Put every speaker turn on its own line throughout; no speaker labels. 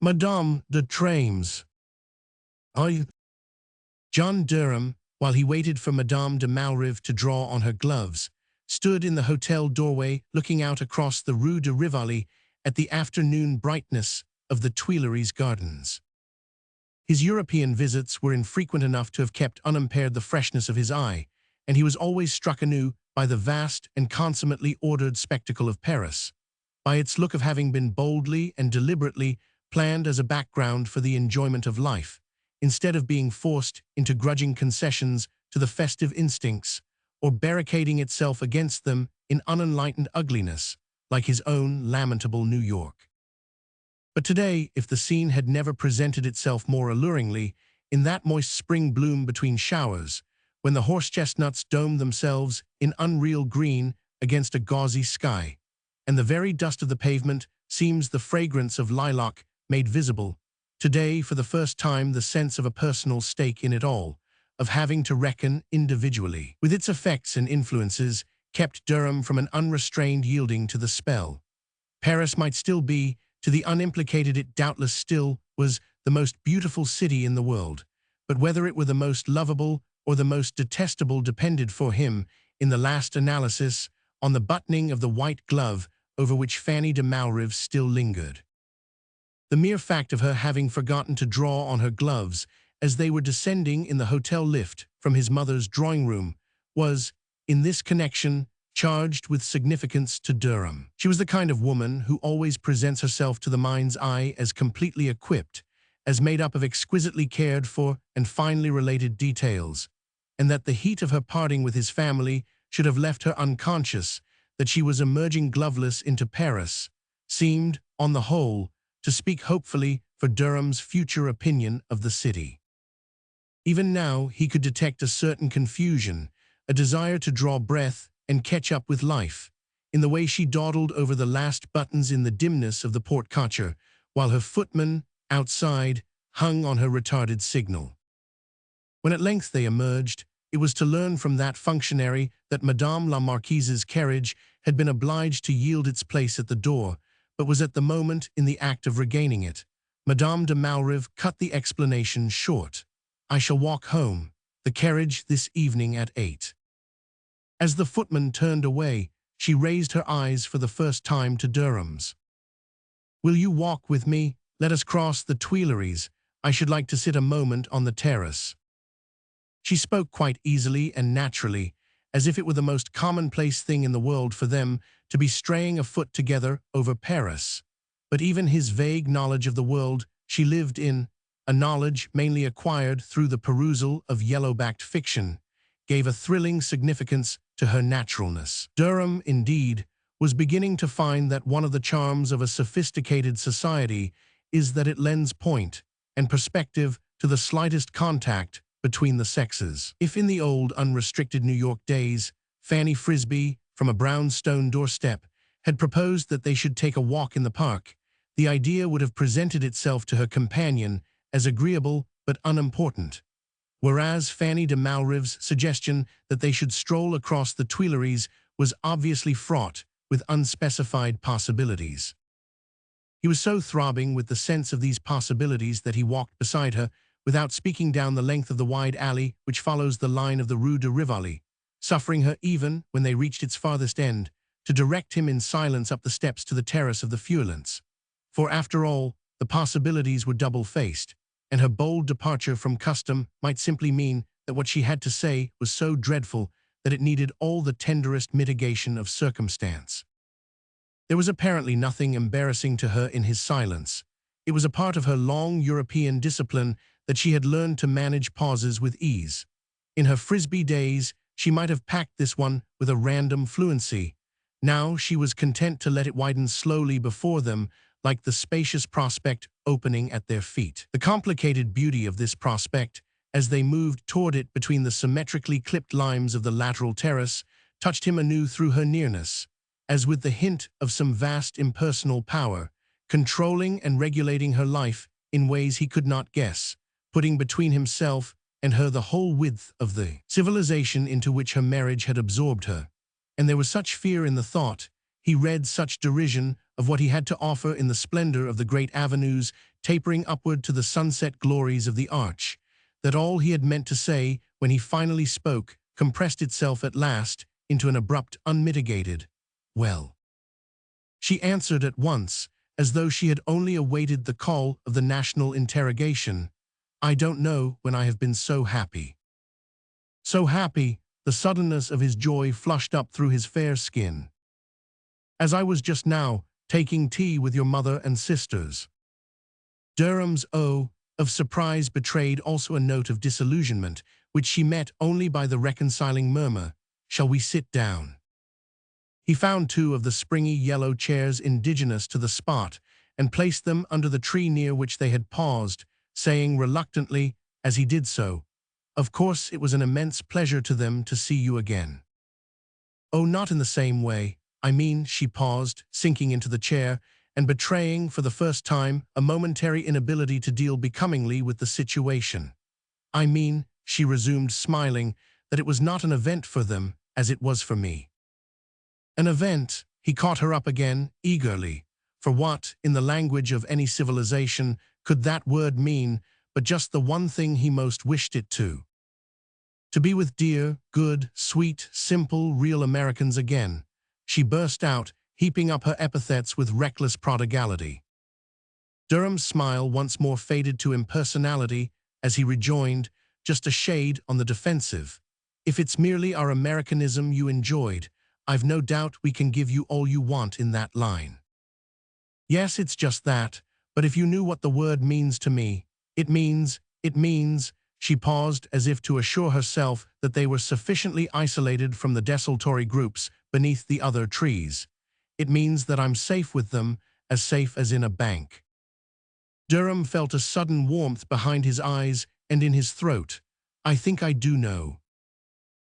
Madame de Treymes. I. John Durham, while he waited for Madame de Malrive to draw on her gloves, stood in the hotel doorway looking out across the Rue de Rivoli at the afternoon brightness of the Tuileries Gardens. His European visits were infrequent enough to have kept unimpaired the freshness of his eye, and he was always struck anew by the vast and consummately ordered spectacle of Paris, by its look of having been boldly and deliberately planned as a background for the enjoyment of life, instead of being forced into grudging concessions to the festive instincts, or barricading itself against them in unenlightened ugliness, like his own lamentable New York. But today, if the scene had never presented itself more alluringly, in that moist spring bloom between showers, when the horse-chestnuts domed themselves in unreal green against a gauzy sky, and the very dust of the pavement seems the fragrance of lilac made visible, today, for the first time, the sense of a personal stake in it all, of having to reckon individually with its effects and influences, kept Durham from an unrestrained yielding to the spell. Paris might still be, to the unimplicated it doubtless still was, the most beautiful city in the world, but whether it were the most lovable or the most detestable depended for him, in the last analysis, on the buttoning of the white glove over which Fanny de Malrive still lingered. The mere fact of her having forgotten to draw on her gloves as they were descending in the hotel lift from his mother's drawing-room was, in this connection, charged with significance to Durham. She was the kind of woman who always presents herself to the mind's eye as completely equipped, as made up of exquisitely cared for and finely related details, and that the heat of her parting with his family should have left her unconscious that she was emerging gloveless into Paris, seemed, on the whole, to speak hopefully for Durham's future opinion of the city. Even now he could detect a certain confusion, a desire to draw breath and catch up with life, in the way she dawdled over the last buttons in the dimness of the porte-cochere, while her footman, outside, hung on her retarded signal. When at length they emerged, it was to learn from that functionary that Madame la Marquise's carriage had been obliged to yield its place at the door, but was at the moment in the act of regaining it. Madame de Malrive cut the explanation short. "I shall walk home. The carriage this evening at 8. As the footman turned away, she raised her eyes for the first time to Durham's. "Will you walk with me? Let us cross the Tuileries. I should like to sit a moment on the terrace." She spoke quite easily and naturally, as if it were the most commonplace thing in the world for them to be straying afoot together over Paris. But even his vague knowledge of the world she lived in, a knowledge mainly acquired through the perusal of yellow-backed fiction, gave a thrilling significance to her naturalness. Durham, indeed, was beginning to find that one of the charms of a sophisticated society is that it lends point and perspective to the slightest contact between the sexes. If in the old unrestricted New York days, Fanny Frisbee, from a brownstone doorstep, had proposed that they should take a walk in the park, the idea would have presented itself to her companion as agreeable but unimportant, whereas Fanny de Malrive's suggestion that they should stroll across the Tuileries was obviously fraught with unspecified possibilities. He was so throbbing with the sense of these possibilities that he walked beside her, without speaking, down the length of the wide alley which follows the line of the Rue de Rivoli, suffering her even, when they reached its farthest end, to direct him in silence up the steps to the terrace of the Feuillants. For after all, the possibilities were double-faced, and her bold departure from custom might simply mean that what she had to say was so dreadful that it needed all the tenderest mitigation of circumstance. There was apparently nothing embarrassing to her in his silence. It was a part of her long European discipline that she had learned to manage pauses with ease. In her Frisbee days, she might have packed this one with a random fluency. Now she was content to let it widen slowly before them, like the spacious prospect opening at their feet. The complicated beauty of this prospect, as they moved toward it between the symmetrically clipped limes of the lateral terrace, touched him anew through her nearness, as with the hint of some vast impersonal power, controlling and regulating her life in ways he could not guess, putting between himself and her the whole width of the civilization into which her marriage had absorbed her. And there was such fear in the thought, he read such derision of what he had to offer in the splendor of the great avenues tapering upward to the sunset glories of the arch, that all he had meant to say when he finally spoke compressed itself at last into an abrupt, unmitigated, "Well." She answered at once, as though she had only awaited the call of the national interrogation. "I don't know when I have been so happy." So happy, the suddenness of his joy flushed up through his fair skin. "As I was just now, taking tea with your mother and sisters." Durham's "oh" of surprise betrayed also a note of disillusionment, which she met only by the reconciling murmur, "Shall we sit down?" He found two of the springy yellow chairs indigenous to the spot and placed them under the tree near which they had paused, saying reluctantly, as he did so, "Of course it was an immense pleasure to them to see you again." "Oh, not in the same way. I mean," she paused, sinking into the chair, and betraying, for the first time, a momentary inability to deal becomingly with the situation. "I mean," she resumed, smiling, "that it was not an event for them, as it was for me." An event, he caught her up again, eagerly. For what, in the language of any civilization, could that word mean, but just the one thing he most wished it to? To be with dear, good, sweet, simple, real Americans again. She burst out, heaping up her epithets with reckless prodigality. Durham's smile once more faded to impersonality as he rejoined, just a shade on the defensive, "If it's merely our Americanism you enjoyed, I've no doubt we can give you all you want in that line." "Yes, it's just that, but if you knew what the word means to me, it means, she paused as if to assure herself that they were sufficiently isolated from the desultory groups beneath the other trees. "It means that I'm safe with them, as safe as in a bank." Durham felt a sudden warmth behind his eyes and in his throat. "I think I do know."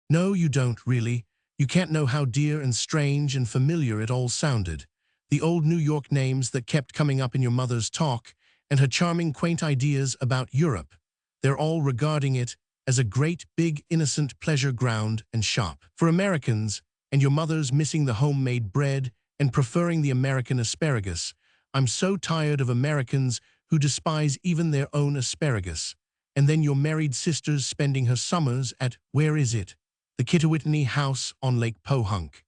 "No, you don't, really. You can't know how dear and strange and familiar it all sounded. The old New York names that kept coming up in your mother's talk, and her charming, quaint ideas about Europe. They're all regarding it as a great, big, innocent pleasure ground and shop for Americans, and your mother's missing the homemade bread and preferring the American asparagus. I'm so tired of Americans who despise even their own asparagus. And then your married sister's spending her summers at, where is it? The Kittawitany House on Lake Pohunk.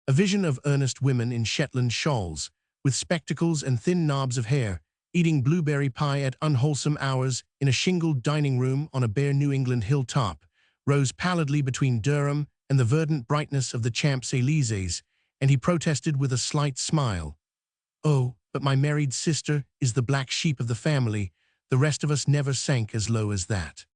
A vision of earnest women in Shetland shawls, with spectacles and thin knobs of hair, eating blueberry pie at unwholesome hours in a shingled dining room on a bare New England hilltop, rose pallidly between Durham and the verdant brightness of the Champs-Élysées, and he protested with a slight smile, "Oh, but my married sister is the black sheep of the family. The rest of us never sank as low as that."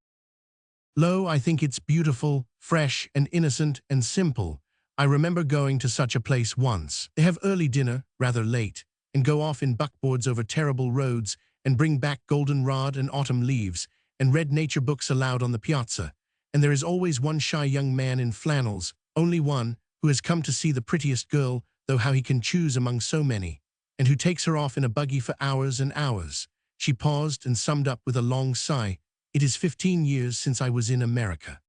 "Lo, I think it's beautiful, fresh and innocent and simple. I remember going to such a place once. They have early dinner, rather late, and go off in buckboards over terrible roads and bring back goldenrod and autumn leaves and read nature books aloud on the piazza. And there is always one shy young man in flannels, only one, who has come to see the prettiest girl, though how he can choose among so many, and who takes her off in a buggy for hours and hours." She paused and summed up with a long sigh, "It is 15 years since I was in America."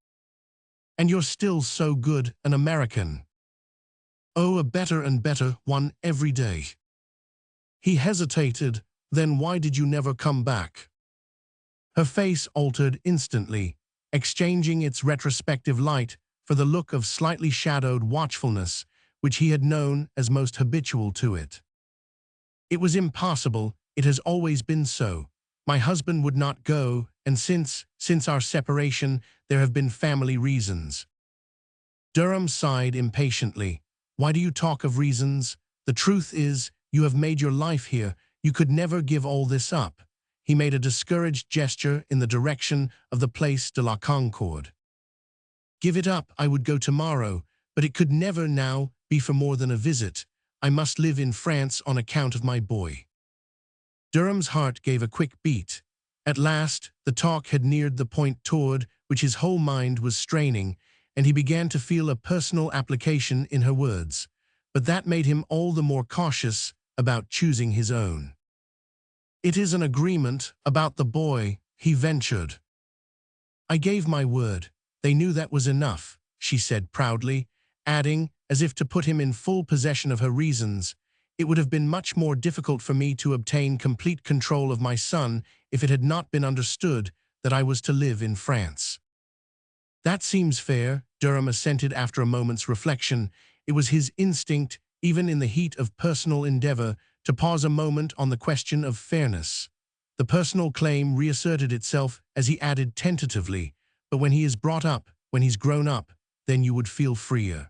"And you're still so good an American." "Oh, a better and better one every day." He hesitated. "Then why did you never come back?" Her face altered instantly, exchanging its retrospective light for the look of slightly shadowed watchfulness, which he had known as most habitual to it. "It was impossible. It has always been so. My husband would not go, and since our separation, there have been family reasons." Durham sighed impatiently. "Why do you talk of reasons? The truth is, you have made your life here. You could never give all this up." He made a discouraged gesture in the direction of the Place de la Concorde. "Give it up, I would go tomorrow, but it could never now be for more than a visit. I must live in France on account of my boy." Durham's heart gave a quick beat. At last, the talk had neared the point toward which his whole mind was straining, and he began to feel a personal application in her words. But that made him all the more cautious about choosing his own. "It is an agreement about the boy," he ventured. "I gave my word. They knew that was enough," she said proudly, adding, as if to put him in full possession of her reasons, It would have been much more difficult for me to obtain complete control of my son if it had not been understood that I was to live in France. That seems fair, Durham assented after a moment's reflection. It was his instinct, even in the heat of personal endeavor, to pause a moment on the question of fairness. The personal claim reasserted itself as he added tentatively, but when he is brought up, when he's grown up, then you would feel freer.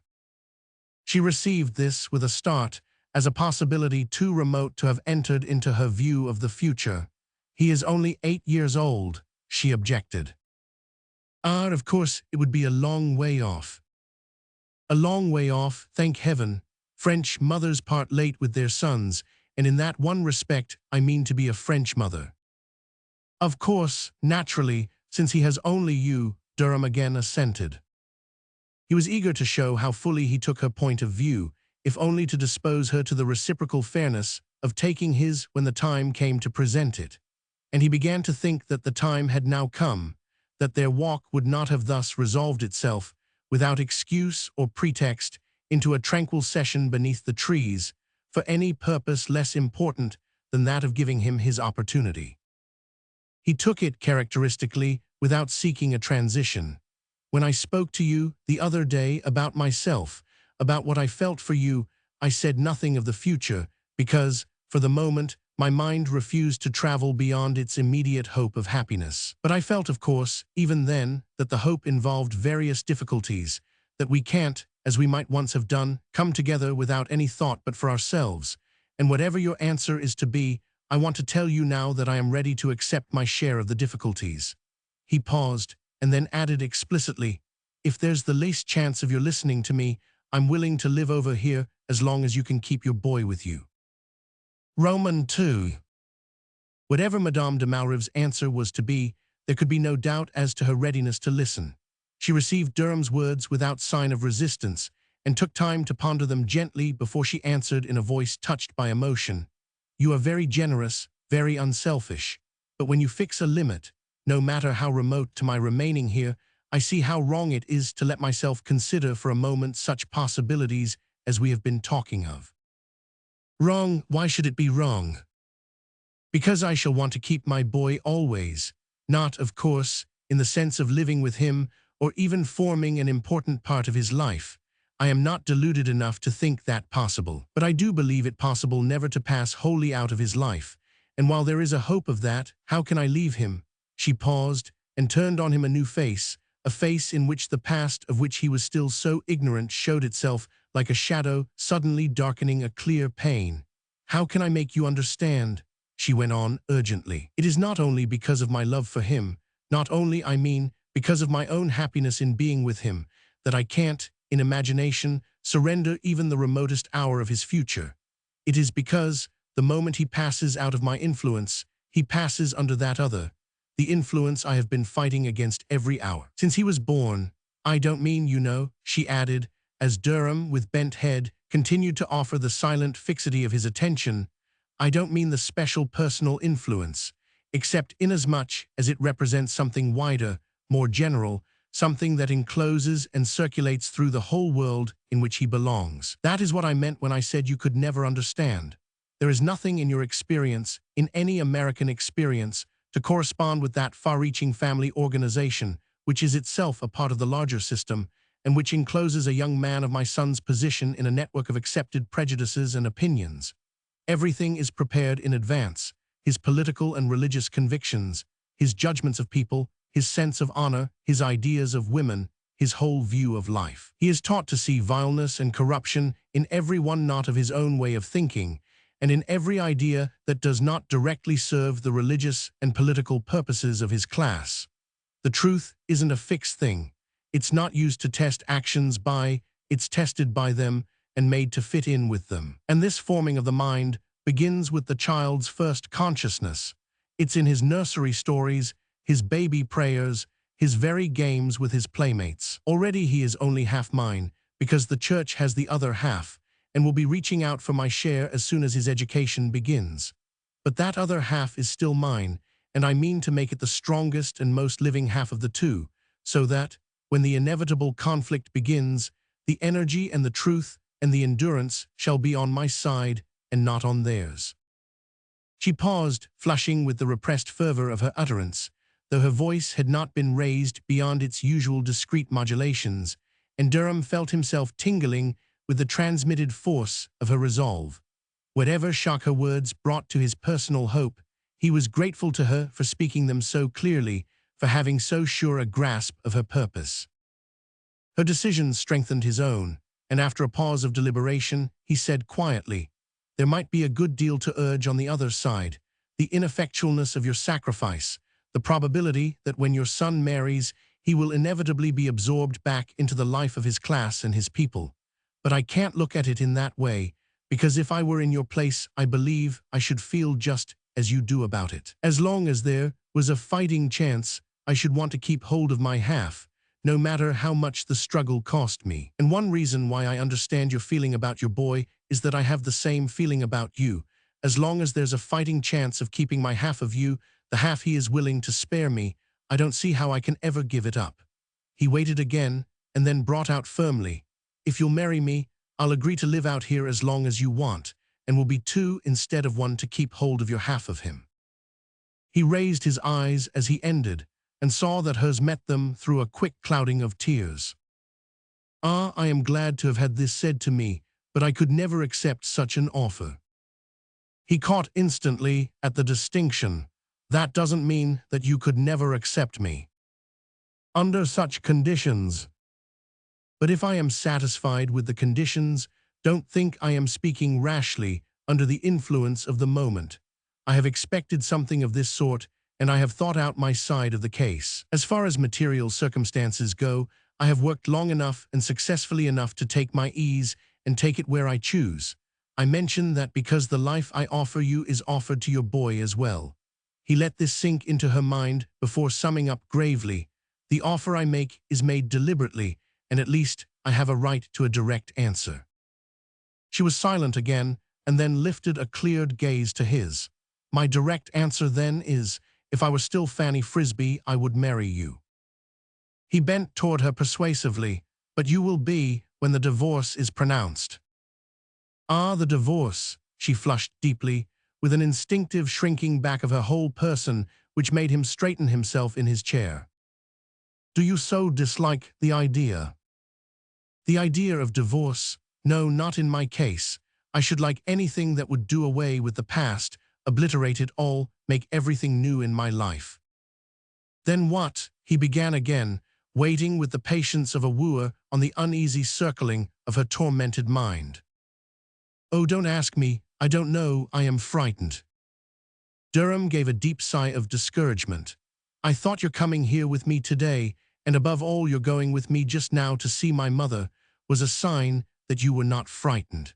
She received this with a start, as a possibility too remote to have entered into her view of the future. He is only 8 years old, she objected. Ah, of course, it would be a long way off. A long way off, thank heaven. French mothers part late with their sons, and in that one respect I mean to be a French mother. Of course, naturally, since he has only you, Durham again assented. He was eager to show how fully he took her point of view, if only to dispose her to the reciprocal fairness of taking his when the time came to present it. And he began to think that the time had now come, that their walk would not have thus resolved itself, without excuse or pretext, into a tranquil session beneath the trees, for any purpose less important than that of giving him his opportunity. He took it characteristically, without seeking a transition. When I spoke to you the other day about myself, about what I felt for you, I said nothing of the future, because, for the moment, my mind refused to travel beyond its immediate hope of happiness. But I felt, of course, even then, that the hope involved various difficulties, that we can't, as we might once have done, come together without any thought but for ourselves. And whatever your answer is to be, I want to tell you now that I am ready to accept my share of the difficulties. He paused, and then added explicitly, if there's the least chance of your listening to me, I'm willing to live over here as long as you can keep your boy with you. Roman 2. Whatever Madame de Malrive's answer was to be, there could be no doubt as to her readiness to listen. She received Durham's words without sign of resistance, and took time to ponder them gently before she answered in a voice touched by emotion. You are very generous, very unselfish, but when you fix a limit, no matter how remote, to my remaining here, I see how wrong it is to let myself consider for a moment such possibilities as we have been talking of. Wrong? Why should it be wrong? Because I shall want to keep my boy always, not, of course, in the sense of living with him or even forming an important part of his life. I am not deluded enough to think that possible, but I do believe it possible never to pass wholly out of his life, and while there is a hope of that, how can I leave him? She paused and turned on him a new face, a face in which the past of which he was still so ignorant showed itself like a shadow suddenly darkening a clear pane. How can I make you understand? She went on urgently. It is not only because of my love for him, not only, I mean, because of my own happiness in being with him, that I can't, in imagination, surrender even the remotest hour of his future. It is because, the moment he passes out of my influence, he passes under that other, the influence I have been fighting against every hour since he was born. I don't mean, you know, she added, as Durham, with bent head, continued to offer the silent fixity of his attention, I don't mean the special personal influence, except inasmuch as it represents something wider, more general, something that encloses and circulates through the whole world in which he belongs. That is what I meant when I said you could never understand. There is nothing in your experience, in any American experience, to correspond with that far-reaching family organization, which is itself a part of the larger system, and which encloses a young man of my son's position in a network of accepted prejudices and opinions. Everything is prepared in advance, his political and religious convictions, his judgments of people, his sense of honor, his ideas of women, his whole view of life. He is taught to see vileness and corruption in every one not of his own way of thinking, and in every idea that does not directly serve the religious and political purposes of his class. The truth isn't a fixed thing. It's not used to test actions by, it's tested by them and made to fit in with them. And this forming of the mind begins with the child's first consciousness. It's in his nursery stories, his baby prayers, his very games with his playmates. Already he is only half mine, because the church has the other half, and will be reaching out for my share as soon as his education begins. But that other half is still mine, and I mean to make it the strongest and most living half of the two, so that, when the inevitable conflict begins, the energy and the truth and the endurance shall be on my side and not on theirs. She paused, flushing with the repressed fervor of her utterance, though her voice had not been raised beyond its usual discreet modulations, and Durham felt himself tingling with the transmitted force of her resolve. Whatever shock her words brought to his personal hope, he was grateful to her for speaking them so clearly, for having so sure a grasp of her purpose. Her decision strengthened his own, and after a pause of deliberation, he said quietly, "There might be a good deal to urge on the other side, the ineffectualness of your sacrifice, the probability that when your son marries, he will inevitably be absorbed back into the life of his class and his people. But I can't look at it in that way, because if I were in your place, I believe I should feel just as you do about it. As long as there was a fighting chance, I should want to keep hold of my half, no matter how much the struggle cost me. And one reason why I understand your feeling about your boy is that I have the same feeling about you. As long as there's a fighting chance of keeping my half of you, the half he is willing to spare me, I don't see how I can ever give it up." He waited again, and then brought out firmly, "If you'll marry me, I'll agree to live out here as long as you want, and will be two instead of one to keep hold of your half of him." He raised his eyes as he ended, and saw that hers met them through a quick clouding of tears. "Ah, I am glad to have had this said to me, but I could never accept such an offer." He caught instantly at the distinction. "That doesn't mean that you could never accept me under such conditions. But if I am satisfied with the conditions, don't think I am speaking rashly under the influence of the moment. I have expected something of this sort, and I have thought out my side of the case. As far as material circumstances go, I have worked long enough and successfully enough to take my ease and take it where I choose. I mention that because the life I offer you is offered to your boy as well." He let this sink into her mind before summing up gravely, "The offer I make is made deliberately, and at least I have a right to a direct answer." She was silent again, and then lifted a cleared gaze to his. "My direct answer then is, if I were still Fanny Frisbee, I would marry you." He bent toward her persuasively, "But you will be when the divorce is pronounced." "Ah, the divorce," she flushed deeply, with an instinctive shrinking back of her whole person which made him straighten himself in his chair. "Do you so dislike the idea?" "The idea of divorce? No, not in my case. I should like anything that would do away with the past, obliterate it all, make everything new in my life." "Then what?" he began again, waiting with the patience of a wooer on the uneasy circling of her tormented mind. "Oh, don't ask me. I don't know. I am frightened." Durham gave a deep sigh of discouragement. "I thought your coming here with me today, and above all your going with me just now to see my mother, was a sign that you were not frightened."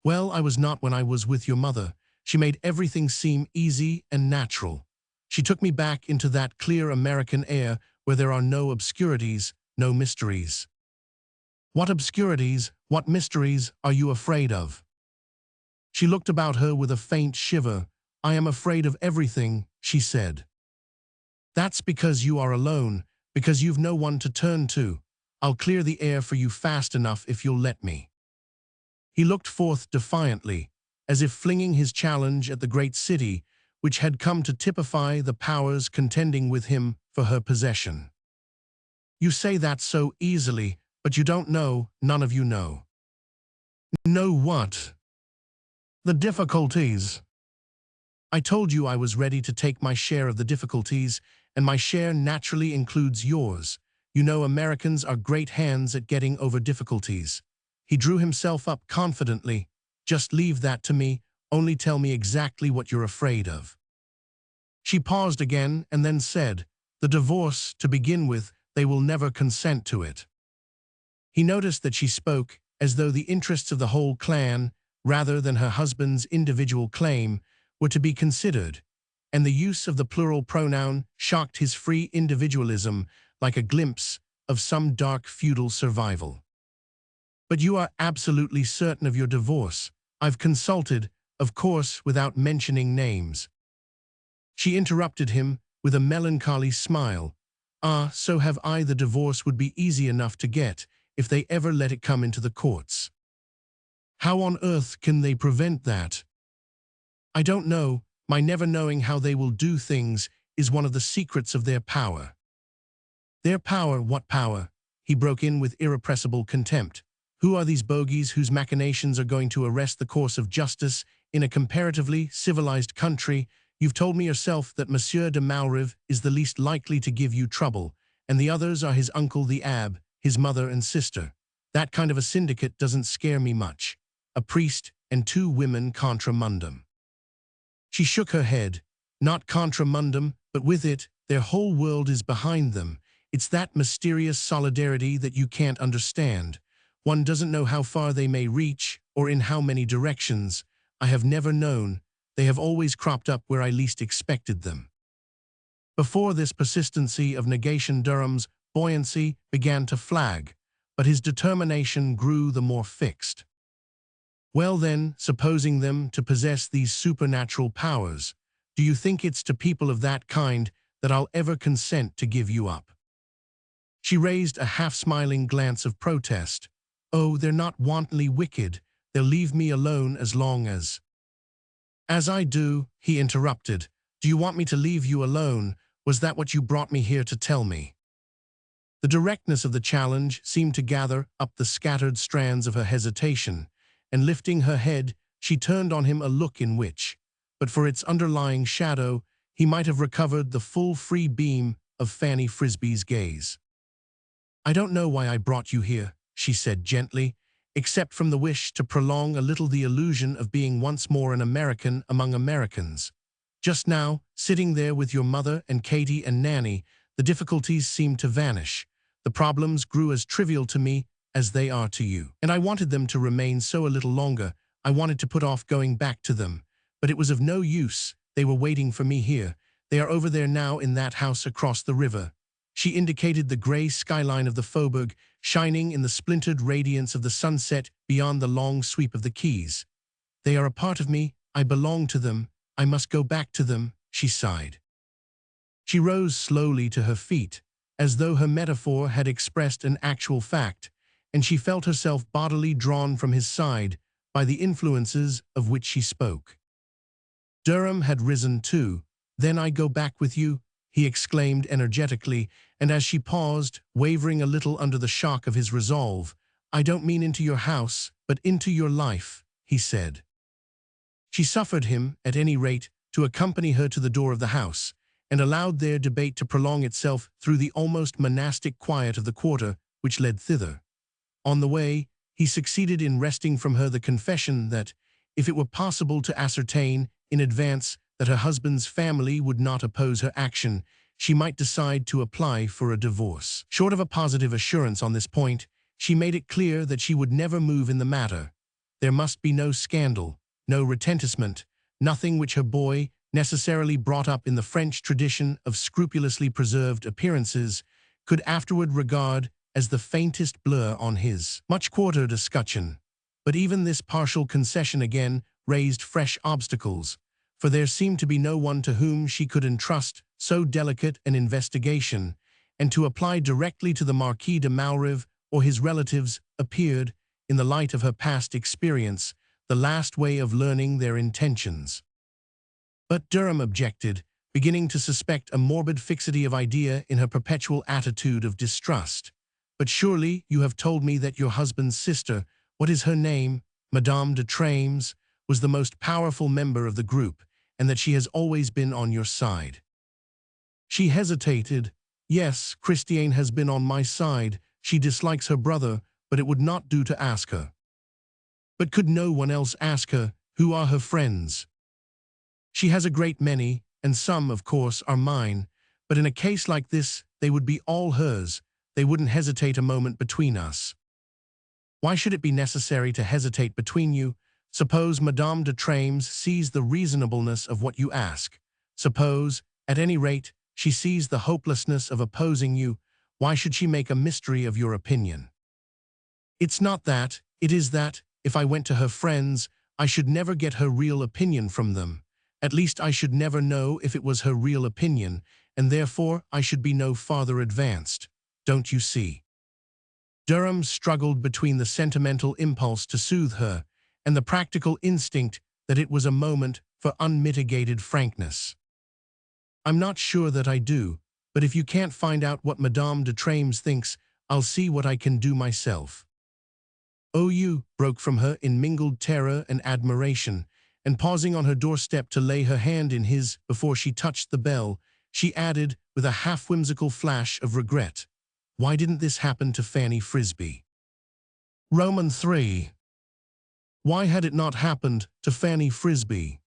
"Well, I was not when I was with your mother. She made everything seem easy and natural. She took me back into that clear American air where there are no obscurities, no mysteries." "What obscurities, what mysteries are you afraid of?" She looked about her with a faint shiver. "I am afraid of everything," she said. "That's because you are alone, because you've no one to turn to. I'll clear the air for you fast enough if you'll let me." He looked forth defiantly, as if flinging his challenge at the great city, which had come to typify the powers contending with him for her possession. "You say that so easily, but you don't know, none of you know." "Know what?" "The difficulties." "I told you I was ready to take my share of the difficulties, and my share naturally includes yours. You know Americans are great hands at getting over difficulties." He drew himself up confidently. "Just leave that to me, only tell me exactly what you're afraid of." She paused again and then said, "The divorce, to begin with, they will never consent to it." He noticed that she spoke as though the interests of the whole clan, rather than her husband's individual claim, were to be considered, and the use of the plural pronoun shocked his free individualism like a glimpse of some dark feudal survival. "But you are absolutely certain of your divorce? I've consulted, of course, without mentioning names." She interrupted him with a melancholy smile. "Ah, so have I. The divorce would be easy enough to get if they ever let it come into the courts." How on earth can they prevent that? I don't know. My never knowing how they will do things is one of the secrets of their power. Their power, what power? He broke in with irrepressible contempt. Who are these bogies whose machinations are going to arrest the course of justice in a comparatively civilized country? You've told me yourself that Monsieur de Malrive is the least likely to give you trouble, and the others are his uncle the Abbé, his mother and sister. That kind of a syndicate doesn't scare me much. A priest and 2 women contra mundum. She shook her head. Not contra mundum, but with it, their whole world is behind them. It's that mysterious solidarity that you can't understand. One doesn't know how far they may reach, or in how many directions. I have never known. They have always cropped up where I least expected them. Before this persistency of negation, Durham's buoyancy began to flag, but his determination grew the more fixed. Well then, supposing them to possess these supernatural powers, do you think it's to people of that kind that I'll ever consent to give you up? She raised a half-smiling glance of protest. Oh, they're not wantonly wicked. They'll leave me alone as long as... As I do, he interrupted. Do you want me to leave you alone? Was that what you brought me here to tell me? The directness of the challenge seemed to gather up the scattered strands of her hesitation, and lifting her head, she turned on him a look in which, but for its underlying shadow, he might have recovered the full free beam of Fanny Frisbee's gaze. I don't know why I brought you here, she said gently, except from the wish to prolong a little the illusion of being once more an American among Americans. Just now, sitting there with your mother and Katie and Nanny, the difficulties seemed to vanish. The problems grew as trivial to me as they are to you. And I wanted them to remain so a little longer. I wanted to put off going back to them. But it was of no use. They were waiting for me here. They are over there now in that house across the river. She indicated the grey skyline of the Faubourg, shining in the splintered radiance of the sunset beyond the long sweep of the quays. They are a part of me. I belong to them. I must go back to them, she sighed. She rose slowly to her feet, as though her metaphor had expressed an actual fact, and she felt herself bodily drawn from his side by the influences of which she spoke. Durham had risen too. Then I go back with you, he exclaimed energetically, and as she paused, wavering a little under the shock of his resolve, I don't mean into your house, but into your life, he said. She suffered him, at any rate, to accompany her to the door of the house, and allowed their debate to prolong itself through the almost monastic quiet of the quarter which led thither. On the way, he succeeded in wresting from her the confession that, if it were possible to ascertain in advance that her husband's family would not oppose her action, she might decide to apply for a divorce. Short of a positive assurance on this point, she made it clear that she would never move in the matter. There must be no scandal, no retentissement, nothing which her boy, necessarily brought up in the French tradition of scrupulously preserved appearances, could afterward regard as the faintest blur on his much quartered escutcheon. But even this partial concession again raised fresh obstacles, for there seemed to be no one to whom she could entrust so delicate an investigation, and to apply directly to the Marquis de Malrive or his relatives appeared, in the light of her past experience, the last way of learning their intentions. But Durham objected, beginning to suspect a morbid fixity of idea in her perpetual attitude of distrust. But surely you have told me that your husband's sister, what is her name, Madame de Treymes, was the most powerful member of the group, and that she has always been on your side. She hesitated. Yes, Christiane has been on my side. She dislikes her brother, but it would not do to ask her. But could no one else ask her? Who are her friends? She has a great many, and some, of course, are mine, but in a case like this, they would be all hers. They wouldn't hesitate a moment between us. Why should it be necessary to hesitate between you? Suppose Madame de Treymes sees the reasonableness of what you ask. Suppose, at any rate, she sees the hopelessness of opposing you. Why should she make a mystery of your opinion? It's not that. It is that, if I went to her friends, I should never get her real opinion from them. At least I should never know if it was her real opinion, and therefore I should be no farther advanced. Don't you see? Durham struggled between the sentimental impulse to soothe her and the practical instinct that it was a moment for unmitigated frankness. I'm not sure that I do, but if you can't find out what Madame de Treymes thinks, I'll see what I can do myself. "Oh, you," broke from her in mingled terror and admiration, and pausing on her doorstep to lay her hand in his before she touched the bell, she added with a half-whimsical flash of regret, "Why didn't this happen to Fanny Frisbee?" Roman 3. Why had it not happened to Fanny Frisbee?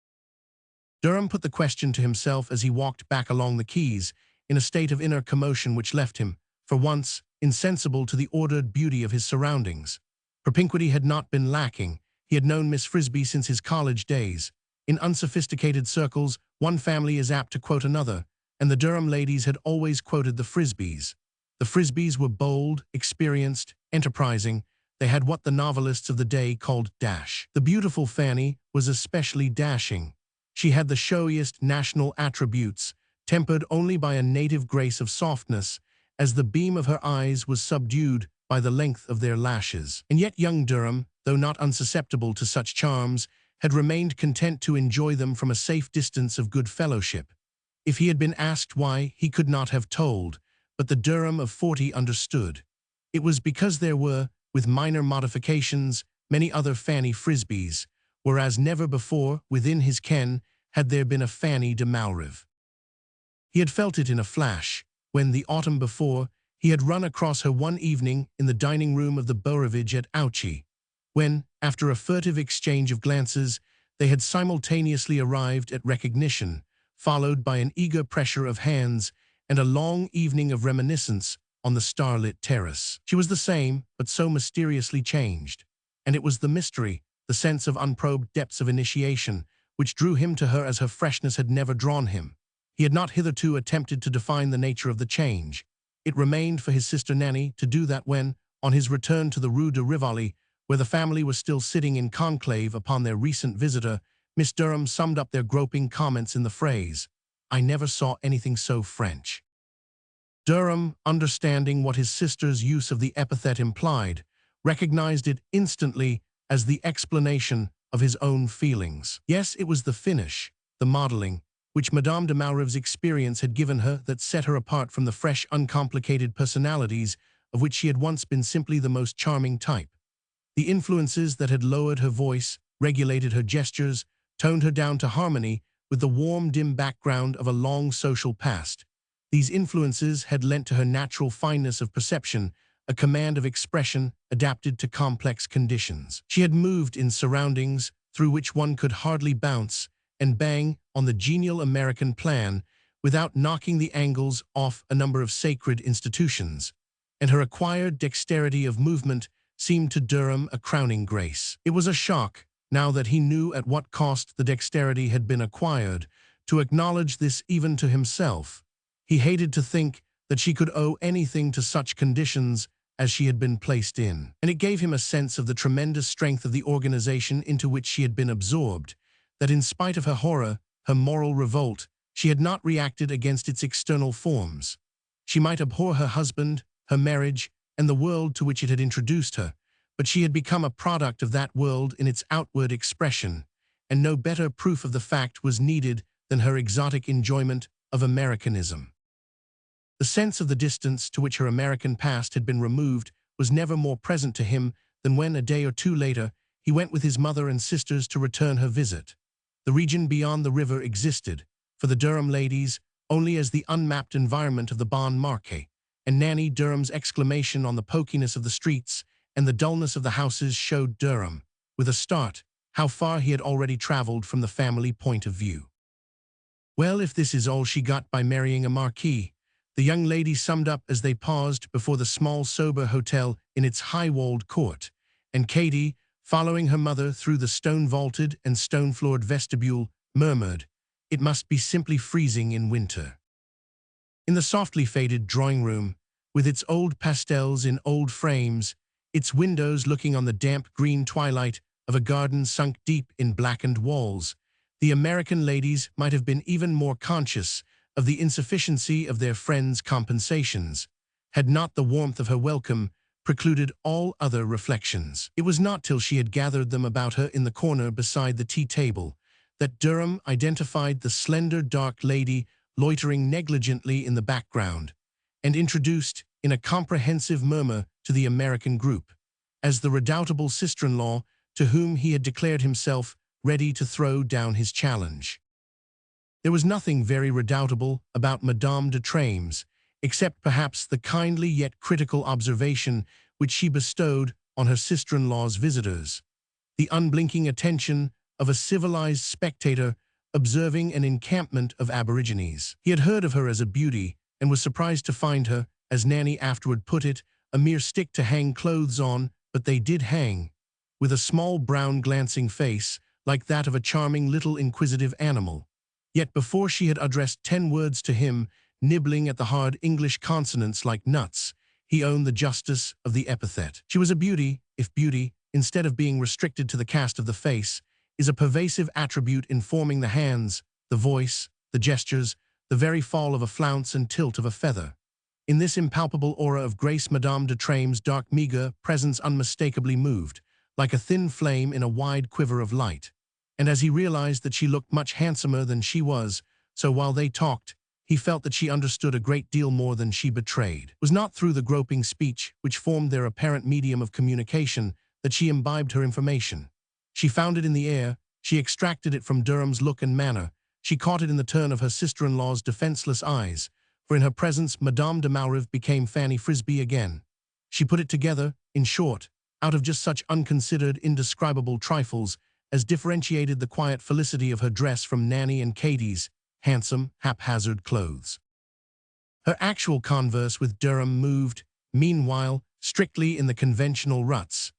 Durham put the question to himself as he walked back along the quays, in a state of inner commotion which left him, for once, insensible to the ordered beauty of his surroundings. Propinquity had not been lacking. He had known Miss Frisbee since his college days. In unsophisticated circles, one family is apt to quote another, and the Durham ladies had always quoted the Frisbees. The Frisbees were bold, experienced, enterprising. They had what the novelists of the day called dash. The beautiful Fanny was especially dashing. She had the showiest national attributes, tempered only by a native grace of softness, as the beam of her eyes was subdued by the length of their lashes. And yet young Durham, though not unsusceptible to such charms, had remained content to enjoy them from a safe distance of good fellowship. If he had been asked why, he could not have told, but the Durham of 40 understood. It was because there were, with minor modifications, many other Fanny Frisbees, whereas never before, within his ken, had there been a Fanny de Malrive. He had felt it in a flash, when, the autumn before, he had run across her one evening in the dining room of the Beaurivage at Ouchy, when, after a furtive exchange of glances, they had simultaneously arrived at recognition, followed by an eager pressure of hands and a long evening of reminiscence on the starlit terrace. She was the same, but so mysteriously changed, and it was the mystery, the sense of unprobed depths of initiation, which drew him to her as her freshness had never drawn him. He had not hitherto attempted to define the nature of the change. It remained for his sister Nanny to do that when, on his return to the Rue de Rivoli, where the family was still sitting in conclave upon their recent visitor, Miss Durham summed up their groping comments in the phrase, "I never saw anything so French." Durham, understanding what his sister's use of the epithet implied, recognized it instantly as the explanation of his own feelings. Yes, it was the finish, the modeling, which Madame de Malrive's experience had given her that set her apart from the fresh, uncomplicated personalities of which she had once been simply the most charming type. The influences that had lowered her voice, regulated her gestures, toned her down to harmony with the warm, dim background of a long social past. These influences had lent to her natural fineness of perception, a command of expression adapted to complex conditions. She had moved in surroundings through which one could hardly bounce and bang on the genial American plan without knocking the angles off a number of sacred institutions, and her acquired dexterity of movement seemed to Durham a crowning grace. It was a shock, now that he knew at what cost the dexterity had been acquired, to acknowledge this even to himself. He hated to think that she could owe anything to such conditions as she had been placed in, and it gave him a sense of the tremendous strength of the organization into which she had been absorbed, that in spite of her horror, her moral revolt, she had not reacted against its external forms. She might abhor her husband, her marriage, and the world to which it had introduced her, but she had become a product of that world in its outward expression, and no better proof of the fact was needed than her exotic enjoyment of Americanism. The sense of the distance to which her American past had been removed was never more present to him than when, a day or two later, he went with his mother and sisters to return her visit. The region beyond the river existed, for the Durham ladies, only as the unmapped environment of the Bon Marché, and Nanny Durham's exclamation on the pokiness of the streets and the dullness of the houses showed Durham, with a start, how far he had already traveled from the family point of view. "Well, if this is all she got by marrying a marquis," the young lady summed up as they paused before the small, sober hotel in its high-walled court, and Katie, following her mother through the stone-vaulted and stone-floored vestibule, murmured, "It must be simply freezing in winter." In the softly faded drawing-room, with its old pastels in old frames, its windows looking on the damp green twilight of a garden sunk deep in blackened walls, the American ladies might have been even more conscious of the insufficiency of their friend's compensations, had not the warmth of her welcome precluded all other reflections. It was not till she had gathered them about her in the corner beside the tea table that Durham identified the slender dark lady loitering negligently in the background, and introduced, in a comprehensive murmur to the American group, as the redoubtable sister-in-law to whom he had declared himself ready to throw down his challenge. There was nothing very redoubtable about Madame de Treymes, except perhaps the kindly yet critical observation which she bestowed on her sister-in-law's visitors, the unblinking attention of a civilized spectator observing an encampment of aborigines. He had heard of her as a beauty, and was surprised to find her, as Nanny afterward put it, a mere stick to hang clothes on, but they did hang, with a small brown glancing face, like that of a charming little inquisitive animal. Yet before she had addressed 10 words to him, nibbling at the hard English consonants like nuts, he owned the justice of the epithet. She was a beauty, if beauty, instead of being restricted to the cast of the face, is a pervasive attribute informing the hands, the voice, the gestures, the very fall of a flounce and tilt of a feather. In this impalpable aura of grace, Madame de Treymes' dark meagre presence unmistakably moved, like a thin flame in a wide quiver of light. And as he realized that she looked much handsomer than she was, so while they talked, he felt that she understood a great deal more than she betrayed. It was not through the groping speech, which formed their apparent medium of communication, that she imbibed her information. She found it in the air, she extracted it from Durham's look and manner, she caught it in the turn of her sister-in-law's defenseless eyes, for in her presence Madame de Treymes became Fanny Frisbee again. She put it together, in short, out of just such unconsidered, indescribable trifles as differentiated the quiet felicity of her dress from Nanny and Katie's handsome, haphazard clothes. Her actual converse with Durham moved, meanwhile, strictly in the conventional ruts.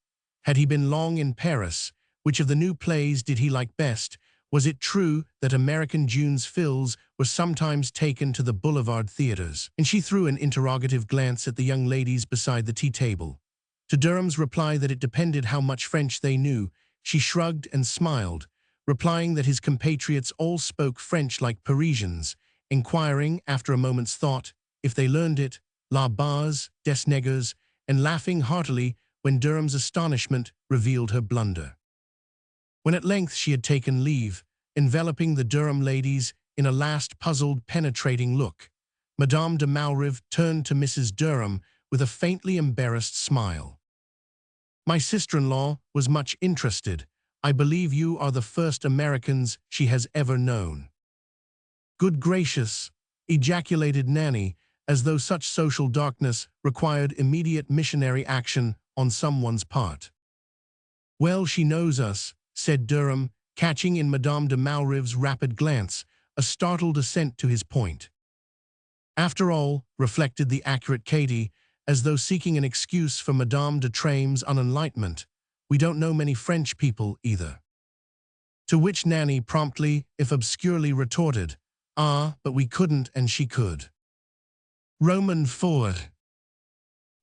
Had he been long in Paris? Which of the new plays did he like best? Was it true that American June's fills were sometimes taken to the boulevard theaters? And she threw an interrogative glance at the young ladies beside the tea table. To Durham's reply that it depended how much French they knew, she shrugged and smiled, replying that his compatriots all spoke French like Parisians, inquiring, after a moment's thought, if they learned it, la base, des nègres, and laughing heartily when Durham's astonishment revealed her blunder. When at length she had taken leave, enveloping the Durham ladies in a last puzzled, penetrating look, Madame de Treymes turned to Mrs. Durham with a faintly embarrassed smile. "My sister-in-law was much interested. I believe you are the first Americans she has ever known." "Good gracious," ejaculated Nanny, as though such social darkness required immediate missionary action on someone's part. "Well, she knows us," said Durham, catching in Madame de Treymes' rapid glance a startled assent to his point. "After all," reflected the accurate Katie, as though seeking an excuse for Madame de Treymes' unenlightenment, "we don't know many French people either." To which Nanny promptly, if obscurely, retorted, "Ah, but we couldn't and she could." Roman forward.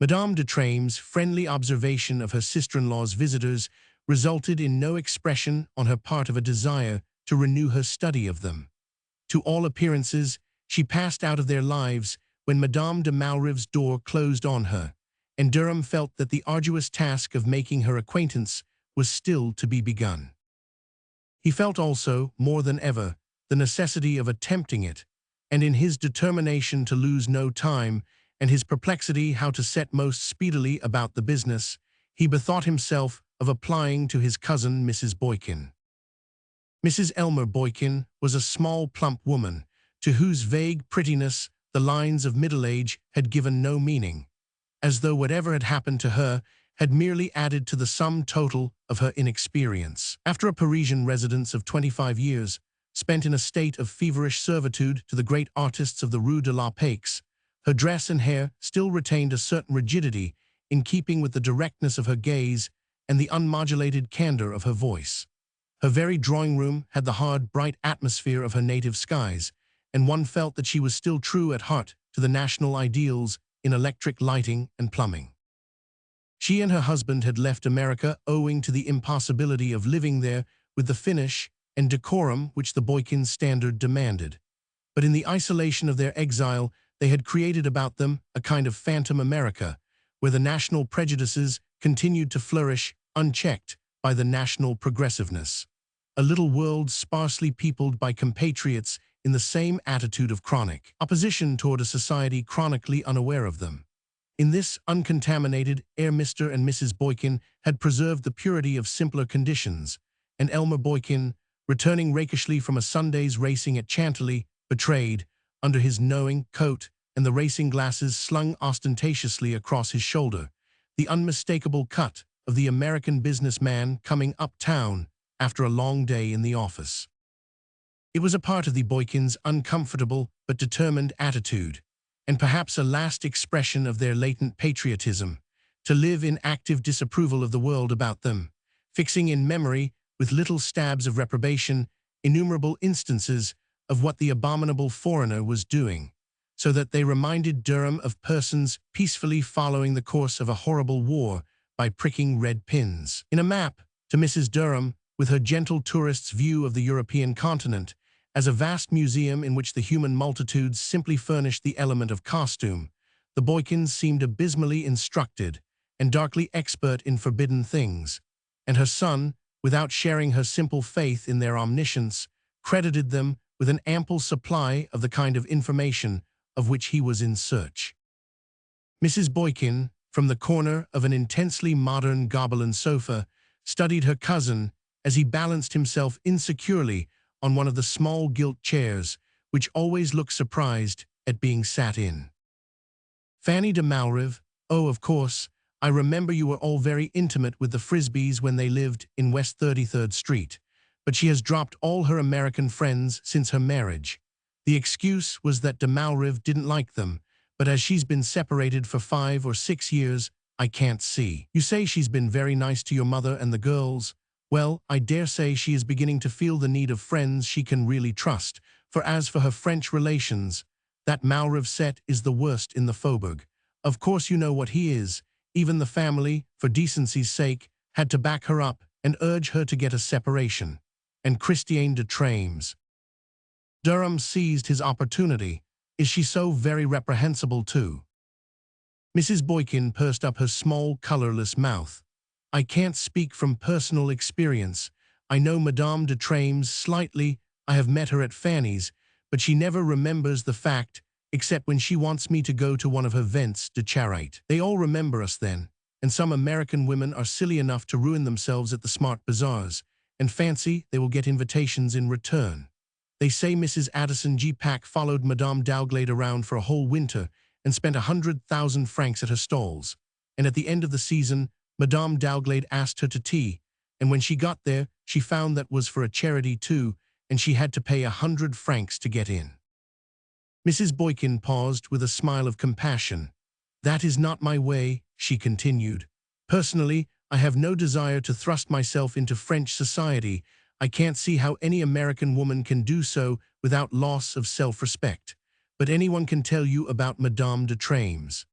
Madame de Treymes' friendly observation of her sister-in-law's visitors resulted in no expression on her part of a desire to renew her study of them. To all appearances, she passed out of their lives when Madame de Treymes' door closed on her, and Durham felt that the arduous task of making her acquaintance was still to be begun. He felt also, more than ever, the necessity of attempting it, and in his determination to lose no time, and his perplexity how to set most speedily about the business, he bethought himself of applying to his cousin Mrs. Boykin. Mrs. Elmer Boykin was a small, plump woman, to whose vague prettiness the lines of middle age had given no meaning, as though whatever had happened to her had merely added to the sum total of her inexperience. After a Parisian residence of 25 years, spent in a state of feverish servitude to the great artists of the Rue de la Paix, her dress and hair still retained a certain rigidity in keeping with the directness of her gaze and the unmodulated candor of her voice. Her very drawing-room had the hard, bright atmosphere of her native skies, and one felt that she was still true at heart to the national ideals in electric lighting and plumbing. She and her husband had left America owing to the impossibility of living there with the finish and decorum which the Boykin standard demanded. But in the isolation of their exile, they had created about them a kind of phantom America, where the national prejudices continued to flourish unchecked by the national progressiveness. A little world sparsely peopled by compatriots in the same attitude of chronic opposition toward a society chronically unaware of them. In this uncontaminated air, Mr. and Mrs. Boykin had preserved the purity of simpler conditions, and Elmer Boykin, returning rakishly from a Sunday's racing at Chantilly, betrayed, under his knowing coat and the racing glasses slung ostentatiously across his shoulder, the unmistakable cut of the American businessman coming uptown after a long day in the office. It was a part of the Boykins' uncomfortable but determined attitude, and perhaps a last expression of their latent patriotism, to live in active disapproval of the world about them, fixing in memory, with little stabs of reprobation, innumerable instances of what the abominable foreigner was doing, so that they reminded Durham of persons peacefully following the course of a horrible war by pricking red pins. In a map, to Mrs. Durham, with her gentle tourist's view of the European continent, as a vast museum in which the human multitudes simply furnished the element of costume, the Boykins seemed abysmally instructed and darkly expert in forbidden things, and her son, without sharing her simple faith in their omniscience, credited them with an ample supply of the kind of information of which he was in search. Mrs. Boykin, from the corner of an intensely modern Gobelin sofa, studied her cousin as he balanced himself insecurely on one of the small gilt chairs, which always looked surprised at being sat in. Fanny de Malrive, oh, of course, I remember you were all very intimate with the Frisbees when they lived in West 33rd Street, but she has dropped all her American friends since her marriage. The excuse was that de Malrive didn't like them, but as she's been separated for 5 or 6 years, I can't see. You say she's been very nice to your mother and the girls. Well, I dare say she is beginning to feel the need of friends she can really trust, for as for her French relations, that Malrive set is the worst in the Faubourg. Of course you know what he is. Even the family, for decency's sake, had to back her up and urge her to get a separation. And Madame de Treymes. Durham seized his opportunity. Is she so very reprehensible too? Mrs. Boykin pursed up her small, colorless mouth. I can't speak from personal experience. I know Madame de Treymes slightly. I have met her at Fanny's, but she never remembers the fact, except when she wants me to go to one of her vents de charite. They all remember us then, and some American women are silly enough to ruin themselves at the smart bazaars, and fancy they will get invitations in return. They say Mrs. Addison G. Pack followed Madame Dauglade around for a whole winter and spent 100,000 francs at her stalls, and at the end of the season, Madame Dauglade asked her to tea, and when she got there, she found that was for a charity too, and she had to pay 100 francs to get in. Mrs. Boykin paused with a smile of compassion. That is not my way, she continued. Personally, I have no desire to thrust myself into French society. I can't see how any American woman can do so without loss of self-respect. But anyone can tell you about Madame de Treymes.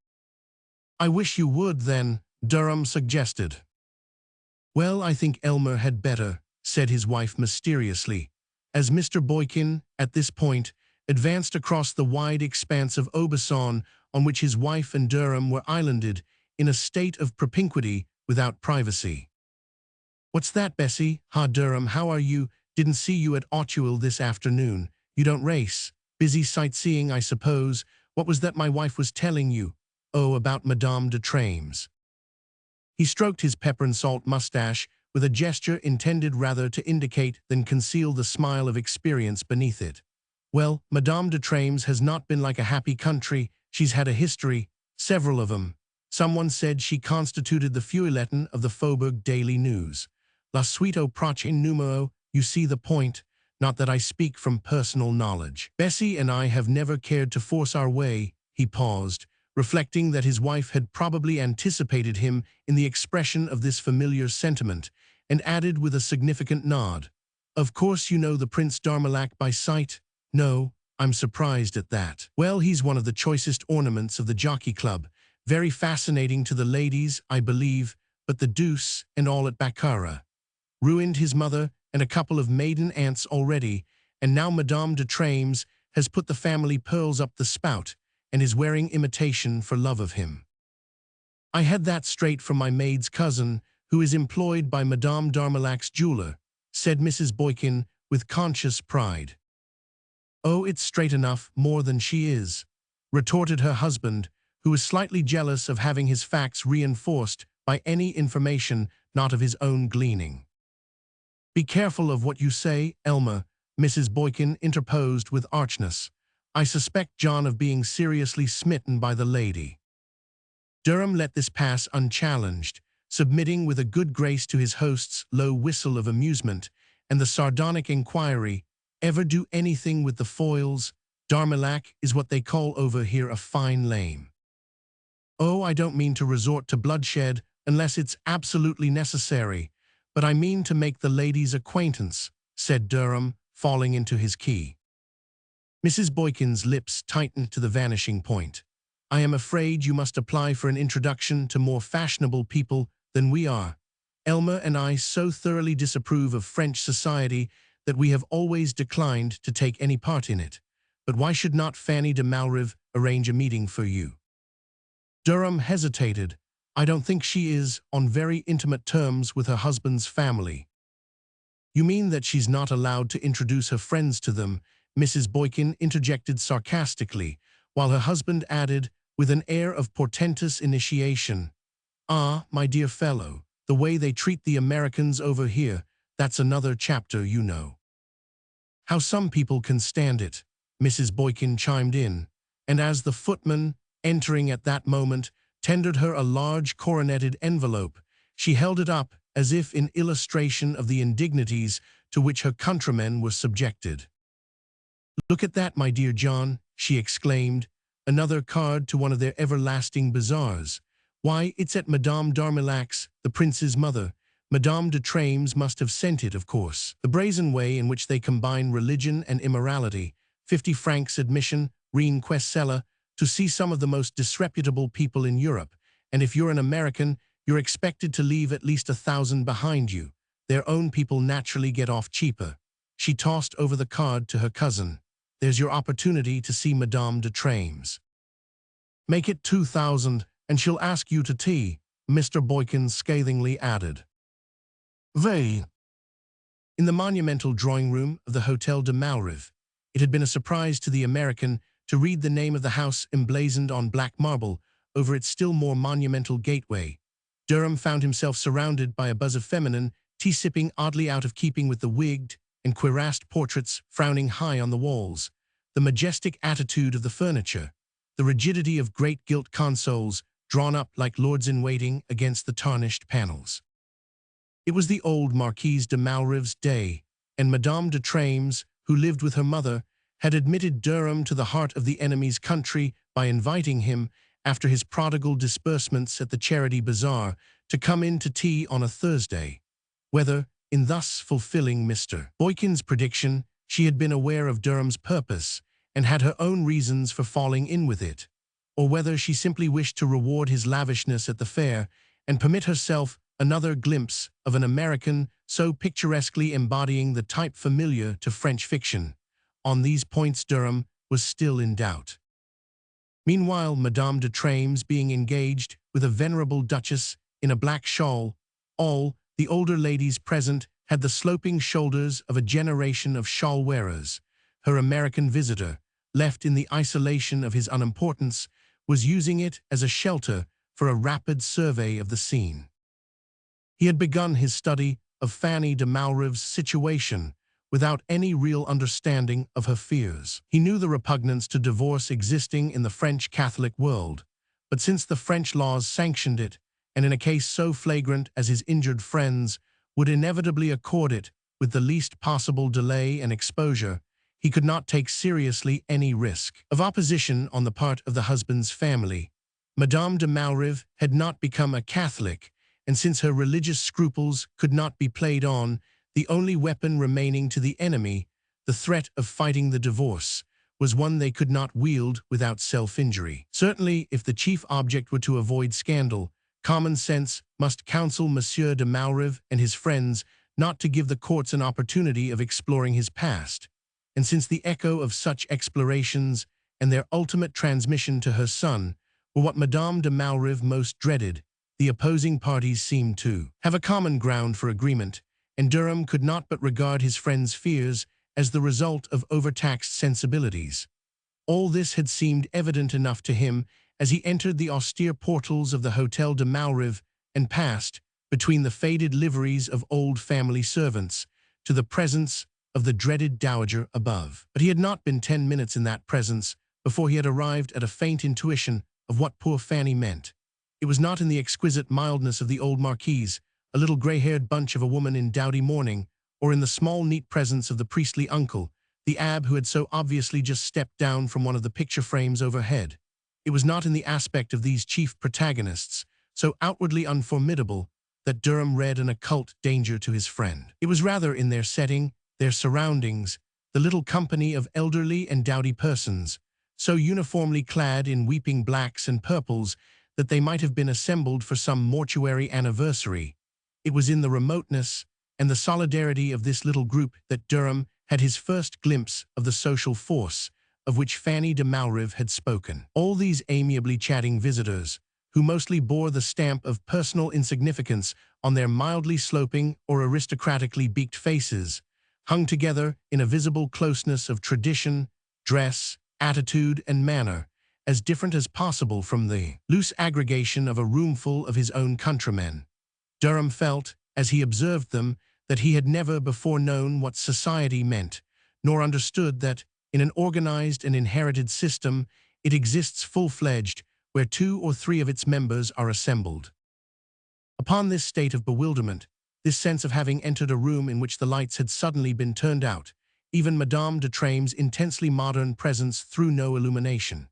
I wish you would, then, Durham suggested. Well, I think Elmer had better, said his wife mysteriously, as Mr. Boykin, at this point, advanced across the wide expanse of Aubusson on which his wife and Durham were islanded in a state of propinquity without privacy. What's that, Bessie? Ha, Durham, how are you? Didn't see you at Auteuil this afternoon. You don't race. Busy sightseeing, I suppose. What was that my wife was telling you? Oh, about Madame de Treymes. He stroked his pepper-and-salt mustache with a gesture intended rather to indicate than conceal the smile of experience beneath it. Well, Madame de Treymes has not been like a happy country. She's had a history, several of them. Someone said she constituted the feuilleton of the Faubourg Daily News. La suite au prochain numéro, you see the point, not that I speak from personal knowledge. Bessie and I have never cared to force our way, he paused, reflecting that his wife had probably anticipated him in the expression of this familiar sentiment, and added with a significant nod. Of course you know the Prince d'Armagnac by sight? No, I'm surprised at that. Well, he's one of the choicest ornaments of the Jockey Club. Very fascinating to the ladies, I believe, but the deuce and all at baccarat. Ruined his mother and a couple of maiden aunts already, and now Madame de Treymes has put the family pearls up the spout and is wearing imitation for love of him. I had that straight from my maid's cousin, who is employed by Madame d'Armalac's jeweler, said Mrs. Boykin with conscious pride. Oh, it's straight enough, more than she is, retorted her husband, who was slightly jealous of having his facts reinforced by any information not of his own gleaning. Be careful of what you say, Elmer, Mrs. Boykin interposed with archness. I suspect John of being seriously smitten by the lady. Durham let this pass unchallenged, submitting with a good grace to his host's low whistle of amusement and the sardonic inquiry, ever do anything with the foils? D'Armalac is what they call over here a fine lame. Oh, I don't mean to resort to bloodshed unless it's absolutely necessary, but I mean to make the lady's acquaintance, said Durham, falling into his key. Mrs. Boykin's lips tightened to the vanishing point. I am afraid you must apply for an introduction to more fashionable people than we are. Elmer and I so thoroughly disapprove of French society that we have always declined to take any part in it. But why should not Fanny de Malrive arrange a meeting for you? Durham hesitated. I don't think she is on very intimate terms with her husband's family. You mean that she's not allowed to introduce her friends to them? Mrs. Boykin interjected sarcastically, while her husband added, with an air of portentous initiation, Ah, my dear fellow, the way they treat the Americans over here, that's another chapter, you know. How some people can stand it, Mrs. Boykin chimed in, and as the footman, entering at that moment, tendered her a large coroneted envelope, she held it up as if in illustration of the indignities to which her countrymen were subjected. Look at that, my dear John, she exclaimed, another card to one of their everlasting bazaars. Why, it's at Madame d'Armalac's, the prince's mother. Madame de Treymes must have sent it, of course. The brazen way in which they combine religion and immorality, 50 francs admission, Rien que cela, to see some of the most disreputable people in Europe, and if you're an American, you're expected to leave at least 1,000 behind you. Their own people naturally get off cheaper. She tossed over the card to her cousin. There's your opportunity to see Madame de Treymes. Make it 2,000, and she'll ask you to tea, Mr. Boykin scathingly added. They. In the monumental drawing-room of the Hotel de Malrive, it had been a surprise to the American to read the name of the house emblazoned on black marble over its still more monumental gateway. Durham found himself surrounded by a buzz of feminine, tea-sipping oddly out of keeping with the wigged and cuirassed portraits frowning high on the walls, the majestic attitude of the furniture, the rigidity of great gilt consoles drawn up like lords-in-waiting against the tarnished panels. It was the old Marquise de Malrive's day, and Madame de Treymes, who lived with her mother, had admitted Durham to the heart of the enemy's country by inviting him, after his prodigal disbursements at the charity bazaar, to come in to tea on a Thursday. Whether, in thus fulfilling Mr. Boykin's prediction, she had been aware of Durham's purpose and had her own reasons for falling in with it, or whether she simply wished to reward his lavishness at the fair and permit herself another glimpse of an American so picturesquely embodying the type familiar to French fiction. On these points Durham was still in doubt. Meanwhile, Madame de Treymes, being engaged with a venerable duchess in a black shawl, all the older ladies present had the sloping shoulders of a generation of shawl-wearers. Her American visitor, left in the isolation of his unimportance, was using it as a shelter for a rapid survey of the scene. He had begun his study of Fanny de Malrive's situation without any real understanding of her fears. He knew the repugnance to divorce existing in the French Catholic world, but since the French laws sanctioned it, and in a case so flagrant as his injured friends would inevitably accord it with the least possible delay and exposure, he could not take seriously any risk of opposition on the part of the husband's family. Madame de Malrive had not become a Catholic, and since her religious scruples could not be played on, the only weapon remaining to the enemy, the threat of fighting the divorce, was one they could not wield without self-injury. Certainly, if the chief object were to avoid scandal, common sense must counsel Monsieur de Malrive and his friends not to give the courts an opportunity of exploring his past. And since the echo of such explorations and their ultimate transmission to her son were what Madame de Malrive most dreaded. The opposing parties seemed to have a common ground for agreement, and Durham could not but regard his friend's fears as the result of overtaxed sensibilities. All this had seemed evident enough to him as he entered the austere portals of the Hotel de Malrive and passed, between the faded liveries of old family servants, to the presence of the dreaded dowager above. But he had not been 10 minutes in that presence before he had arrived at a faint intuition of what poor Fanny meant. It was not in the exquisite mildness of the old marquise, a little gray-haired bunch of a woman in dowdy mourning, or in the small, neat presence of the priestly uncle, the abbé who had so obviously just stepped down from one of the picture frames overhead. It was not in the aspect of these chief protagonists, so outwardly unformidable, that Durham read an occult danger to his friend. It was rather in their setting, their surroundings, the little company of elderly and dowdy persons, so uniformly clad in weeping blacks and purples that they might have been assembled for some mortuary anniversary. It was in the remoteness and the solidarity of this little group that Durham had his first glimpse of the social force of which Fanny de Malrive had spoken. All these amiably chatting visitors, who mostly bore the stamp of personal insignificance on their mildly sloping or aristocratically beaked faces, hung together in a visible closeness of tradition, dress, attitude, and manner, as different as possible from the loose aggregation of a roomful of his own countrymen. Durham felt, as he observed them, that he had never before known what society meant, nor understood that, in an organized and inherited system, it exists full-fledged, where 2 or 3 of its members are assembled. Upon this state of bewilderment, this sense of having entered a room in which the lights had suddenly been turned out, even Madame de Treymes' intensely modern presence threw no illumination.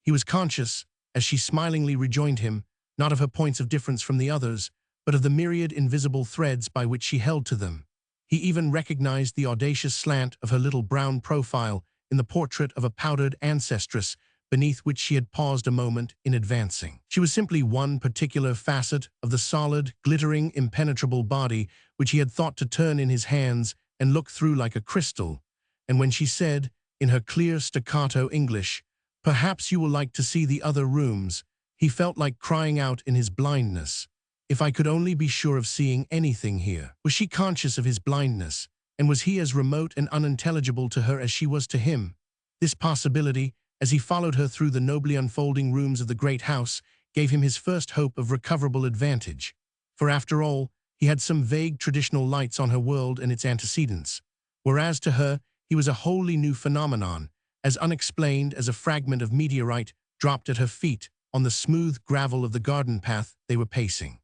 He was conscious, as she smilingly rejoined him, not of her points of difference from the others, but of the myriad invisible threads by which she held to them. He even recognized the audacious slant of her little brown profile in the portrait of a powdered ancestress beneath which she had paused a moment in advancing. She was simply one particular facet of the solid, glittering, impenetrable body which he had thought to turn in his hands and look through like a crystal, and when she said, in her clear staccato English, "Perhaps you will like to see the other rooms," he felt like crying out in his blindness, "If I could only be sure of seeing anything here." Was she conscious of his blindness, and was he as remote and unintelligible to her as she was to him? This possibility, as he followed her through the nobly unfolding rooms of the great house, gave him his first hope of recoverable advantage. For after all, he had some vague traditional lights on her world and its antecedents, whereas to her he was a wholly new phenomenon, as unexplained as a fragment of meteorite dropped at her feet on the smooth gravel of the garden path they were pacing.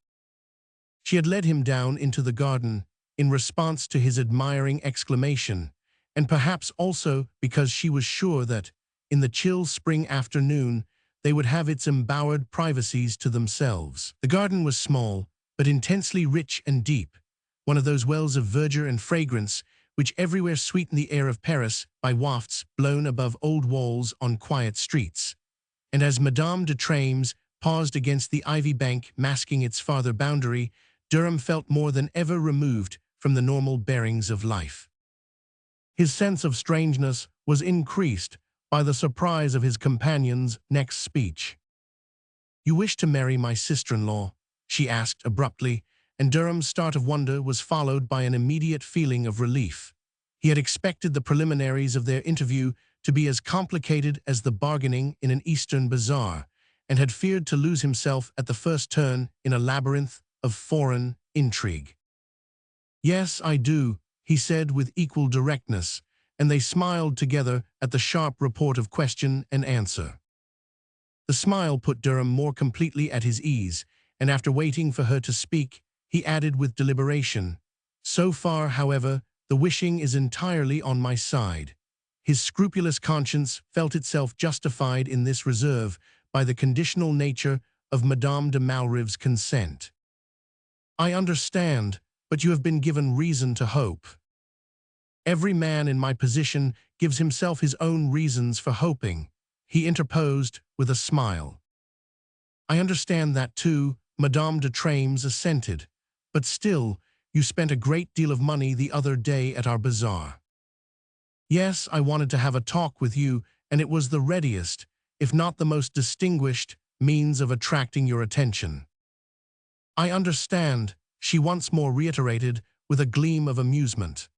She had led him down into the garden in response to his admiring exclamation, and perhaps also because she was sure that, in the chill spring afternoon, they would have its embowered privacies to themselves. The garden was small, but intensely rich and deep, one of those wells of verdure and fragrance which everywhere sweeten the air of Paris by wafts blown above old walls on quiet streets. And as Madame de Treymes paused against the ivy bank masking its farther boundary, Durham felt more than ever removed from the normal bearings of life. His sense of strangeness was increased by the surprise of his companion's next speech. "You wish to marry my sister-in-law?" she asked abruptly, and Durham's start of wonder was followed by an immediate feeling of relief. He had expected the preliminaries of their interview to be as complicated as the bargaining in an Eastern bazaar, and had feared to lose himself at the first turn in a labyrinth of foreign intrigue. "Yes, I do," he said with equal directness, and they smiled together at the sharp report of question and answer. The smile put Durham more completely at his ease, and after waiting for her to speak, he added with deliberation, "So far, however, the wishing is entirely on my side." His scrupulous conscience felt itself justified in this reserve by the conditional nature of Madame de Malrive's consent. "I understand, but you have been given reason to hope." "Every man in my position gives himself his own reasons for hoping," he interposed with a smile. "I understand that too," Madame de Treymes assented, "but still, you spent a great deal of money the other day at our bazaar." "Yes, I wanted to have a talk with you, and it was the readiest, if not the most distinguished, means of attracting your attention. I understand, she once more reiterated with a gleam of amusement.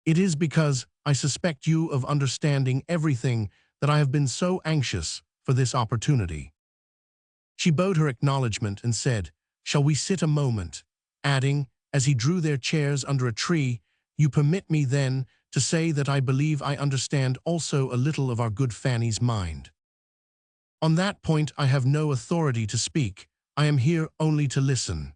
It is because I suspect you of understanding everything that I have been so anxious for this opportunity. She bowed her acknowledgement and said, "Shall we sit a moment?" adding, as he drew their chairs under a tree, "You permit me, then, to say that I believe I understand also a little of our good Fanny's mind. On that point I have no authority to speak. I am here only to listen."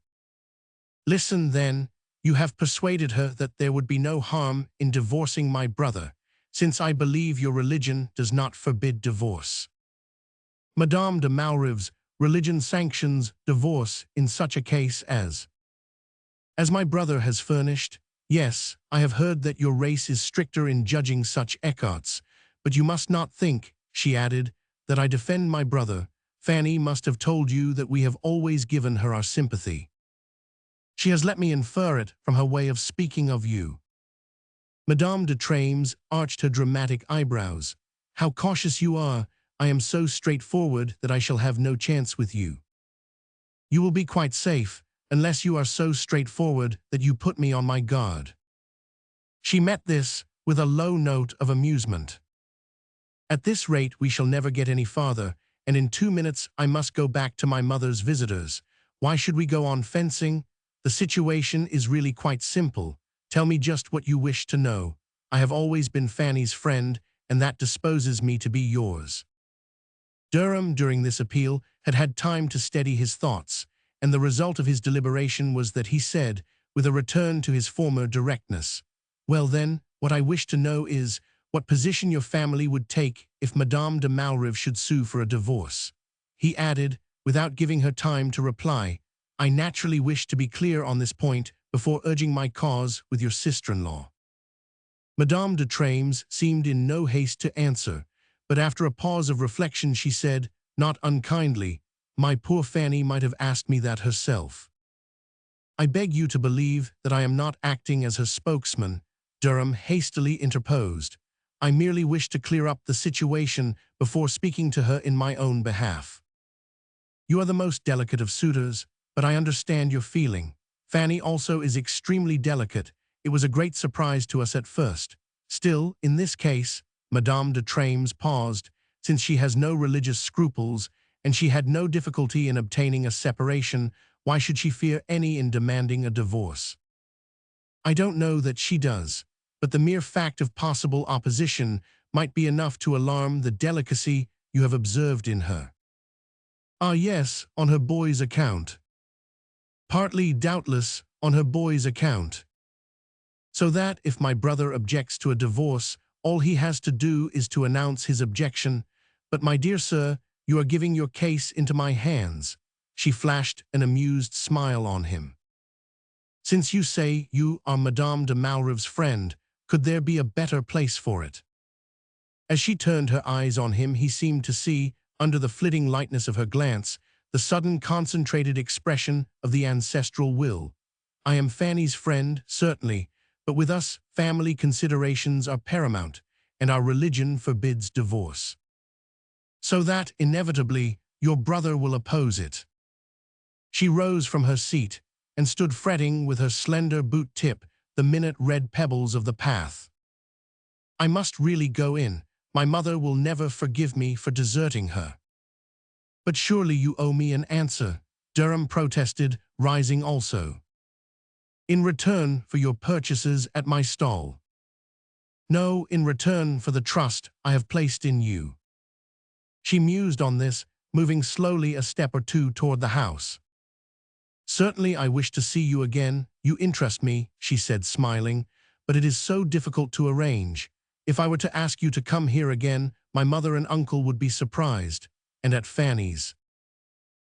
"Listen, then. You have persuaded her that there would be no harm in divorcing my brother, since I believe your religion does not forbid divorce. Madame de Malrive's religion sanctions divorce in such a case as my brother has furnished. Yes, I have heard that your race is stricter in judging such ecarts, but you must not think," she added, "that I defend my brother. Fanny must have told you that we have always given her our sympathy. She has let me infer it from her way of speaking of you." Madame de Treymes arched her dramatic eyebrows. "How cautious you are. I am so straightforward that I shall have no chance with you." "You will be quite safe, unless you are so straightforward that you put me on my guard." She met this with a low note of amusement. "At this rate we shall never get any farther, and in 2 minutes I must go back to my mother's visitors. Why should we go on fencing? The situation is really quite simple. Tell me just what you wish to know. I have always been Fanny's friend, and that disposes me to be yours." Durham, during this appeal, had had time to steady his thoughts, and the result of his deliberation was that he said, with a return to his former directness, "Well then, what I wish to know is what position your family would take if Madame de Malrive should sue for a divorce." He added, without giving her time to reply, "I naturally wish to be clear on this point before urging my cause with your sister-in-law." Madame de Treymes seemed in no haste to answer, but after a pause of reflection she said, not unkindly, "My poor Fanny might have asked me that herself." "I beg you to believe that I am not acting as her spokesman," Durham hastily interposed. "I merely wish to clear up the situation before speaking to her in my own behalf. You are the most delicate of suitors, but I understand your feeling. Fanny also is extremely delicate. It was a great surprise to us at first. Still, in this case," Madame de Treymes paused, "since she has no religious scruples, and she had no difficulty in obtaining a separation, why should she fear any in demanding a divorce? I don't know that she does, but the mere fact of possible opposition might be enough to alarm the delicacy you have observed in her." "Ah yes, on her boy's account." "Partly, doubtless, on her boy's account. So that, if my brother objects to a divorce, all he has to do is to announce his objection. But, my dear sir, you are giving your case into my hands." She flashed an amused smile on him. "Since you say you are Madame de Malrive's friend, could there be a better place for it?" As she turned her eyes on him, he seemed to see, under the flitting lightness of her glance, the sudden concentrated expression of the ancestral will. "I am Fanny's friend, certainly, but with us family considerations are paramount, and our religion forbids divorce. So that, inevitably, your brother will oppose it." She rose from her seat and stood fretting with her slender boot tip the minute-red pebbles of the path. "I must really go in. My mother will never forgive me for deserting her." "But surely you owe me an answer," Durham protested, rising also. "In return for your purchases at my stall." "No, in return for the trust I have placed in you." She mused on this, moving slowly a step or two toward the house. "Certainly I wish to see you again. You interest me," she said, smiling, "but it is so difficult to arrange. If I were to ask you to come here again, my mother and uncle would be surprised, and at Fanny's."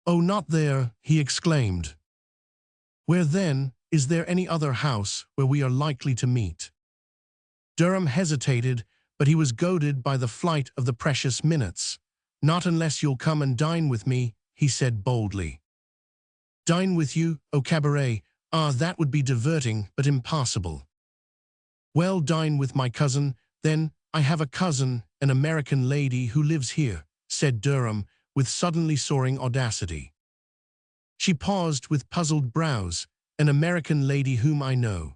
"Oh, not there," he exclaimed. "Where then? Is there any other house where we are likely to meet?" Durham hesitated, but he was goaded by the flight of the precious minutes. "Not unless you'll come and dine with me," he said boldly. "Dine with you? Au cabaret? Ah, that would be diverting, but impossible." "Well, dine with my cousin, then. I have a cousin, an American lady who lives here," said Durham, with suddenly soaring audacity. She paused with puzzled brows. An American lady whom I know.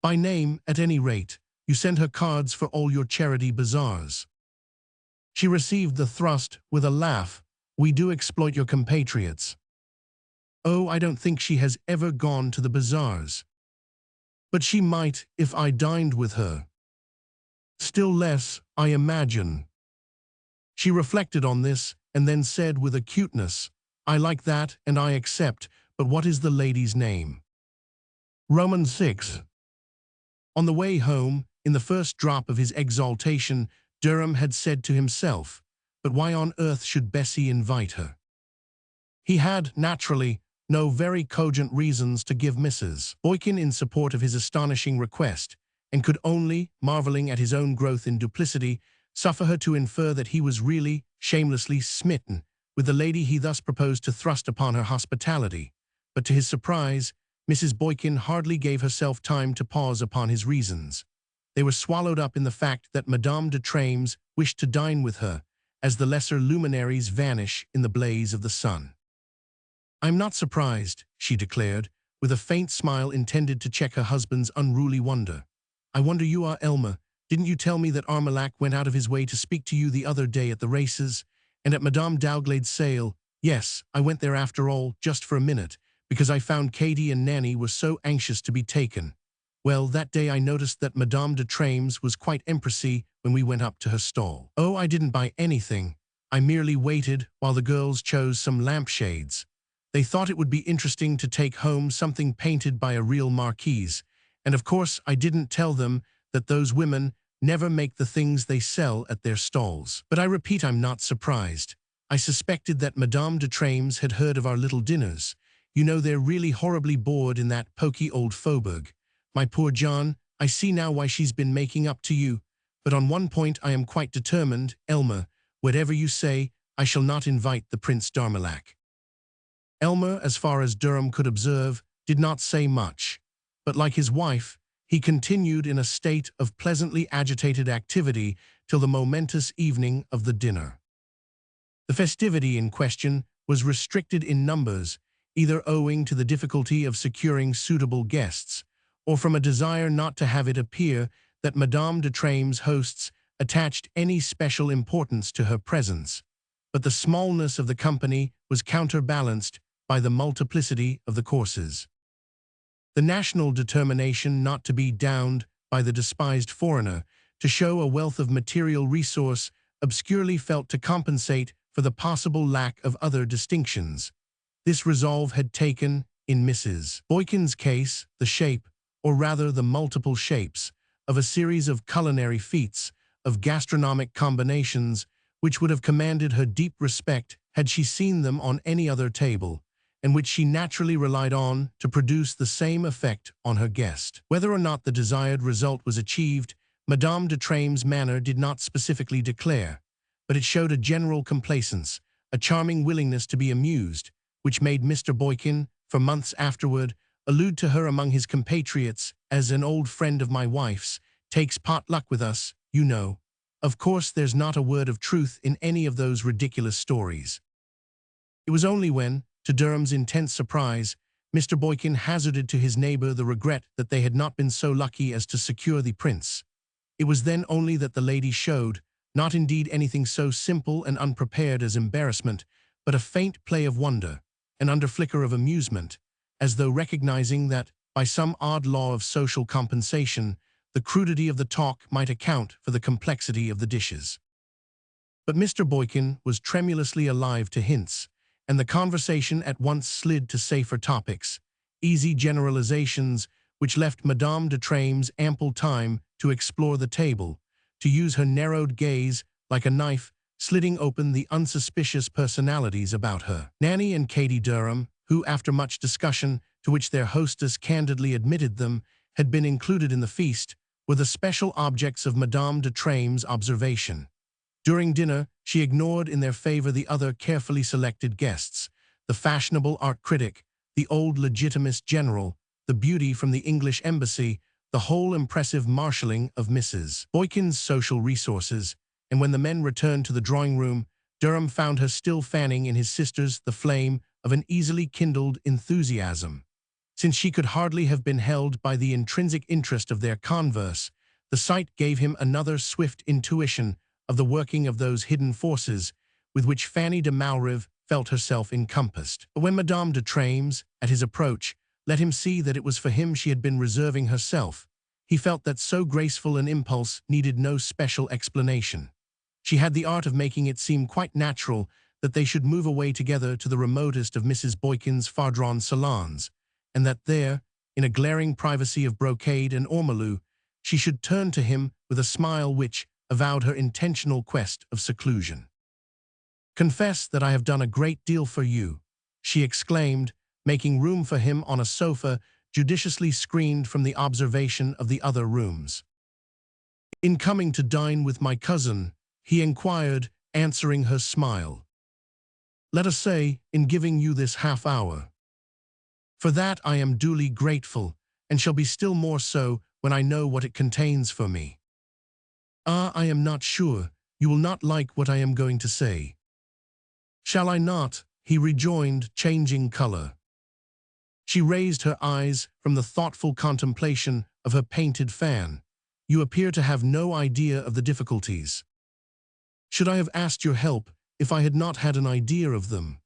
By name, at any rate. You send her cards for all your charity bazaars. She received the thrust with a laugh. We do exploit your compatriots. Oh, I don't think she has ever gone to the bazaars. But she might if I dined with her. Still less, I imagine. She reflected on this and then said with acuteness, I like that and I accept, but what is the lady's name? Roman 6. On the way home, in the first drop of his exaltation, Durham had said to himself, but why on earth should Bessie invite her? He had, naturally, no very cogent reasons to give Mrs. Boykin in support of his astonishing request, and could only, marveling at his own growth in duplicity, suffer her to infer that he was really, shamelessly smitten with the lady he thus proposed to thrust upon her hospitality. But to his surprise, Mrs. Boykin hardly gave herself time to pause upon his reasons. They were swallowed up in the fact that Madame de Treymes wished to dine with her, as the lesser luminaries vanish in the blaze of the sun. I'm not surprised, she declared, with a faint smile intended to check her husband's unruly wonder. I wonder you are, Elmer. Didn't you tell me that Armillac went out of his way to speak to you the other day at the races? And at Madame Dowglade's sale? Yes, I went there after all, just for a minute, because I found Katie and Nanny were so anxious to be taken. Well, that day I noticed that Madame de Treymes was quite empressy when we went up to her stall. Oh, I didn't buy anything. I merely waited while the girls chose some lampshades. They thought it would be interesting to take home something painted by a real marquise, and of course I didn't tell them that those women never make the things they sell at their stalls. But I repeat, I'm not surprised. I suspected that Madame de Treymes had heard of our little dinners. You know, they're really horribly bored in that poky old Faubourg. My poor John, I see now why she's been making up to you. But on one point I am quite determined, Elmer. Whatever you say, I shall not invite the Prince d'Armillac. Elmer, as far as Durham could observe, did not say much. But like his wife, he continued in a state of pleasantly agitated activity till the momentous evening of the dinner. The festivity in question was restricted in numbers, either owing to the difficulty of securing suitable guests, or from a desire not to have it appear that Madame de Treymes' hosts attached any special importance to her presence. But the smallness of the company was counterbalanced by the multiplicity of the courses. The national determination not to be downed by the despised foreigner, to show a wealth of material resource obscurely felt to compensate for the possible lack of other distinctions. This resolve had taken, in Mrs. Boykin's case, the shape, or rather the multiple shapes, of a series of culinary feats, of gastronomic combinations, which would have commanded her deep respect had she seen them on any other table, and which she naturally relied on to produce the same effect on her guest. Whether or not the desired result was achieved, Madame de Treymes' manner did not specifically declare, but it showed a general complacence, a charming willingness to be amused, which made Mr. Boykin, for months afterward, allude to her among his compatriots as an old friend of my wife's, takes pot-luck with us, you know. Of course there's not a word of truth in any of those ridiculous stories. It was only when, to Durham's intense surprise, Mr. Boykin hazarded to his neighbor the regret that they had not been so lucky as to secure the prince. It was then only that the lady showed, not indeed anything so simple and unprepared as embarrassment, but a faint play of wonder, an under-flicker of amusement, as though recognizing that, by some odd law of social compensation, the crudity of the talk might account for the complexity of the dishes. But Mr. Boykin was tremulously alive to hints, and the conversation at once slid to safer topics, easy generalizations which left Madame de Treymes ample time to explore the table, to use her narrowed gaze like a knife, slitting open the unsuspicious personalities about her. Nanny and Katie Durham, who, after much discussion, to which their hostess candidly admitted them, had been included in the feast, were the special objects of Madame de Treymes' observation. During dinner, she ignored in their favor the other carefully selected guests, the fashionable art critic, the old legitimist general, the beauty from the English embassy, the whole impressive marshalling of Mrs. Boykin's social resources, and when the men returned to the drawing-room, Durham found her still fanning in his sister's the flame of an easily kindled enthusiasm. Since she could hardly have been held by the intrinsic interest of their converse, the sight gave him another swift intuition of the working of those hidden forces with which Fanny de Malrive felt herself encompassed. But when Madame de Treymes, at his approach, let him see that it was for him she had been reserving herself, he felt that so graceful an impulse needed no special explanation. She had the art of making it seem quite natural that they should move away together to the remotest of Mrs. Boykin's far-drawn salons, and that there, in a glaring privacy of brocade and ormolu, she should turn to him with a smile which avowed her intentional quest of seclusion. "Confess that I have done a great deal for you," she exclaimed, making room for him on a sofa judiciously screened from the observation of the other rooms. "In coming to dine with my cousin," he inquired, answering her smile. "Let us say, in giving you this half-hour. For that I am duly grateful, and shall be still more so when I know what it contains for me. Ah, I am not sure. You will not like what I am going to say." "Shall I not?" he rejoined, changing color. She raised her eyes from the thoughtful contemplation of her painted fan. "You appear to have no idea of the difficulties." "Should I have asked your help if I had not had an idea of them?"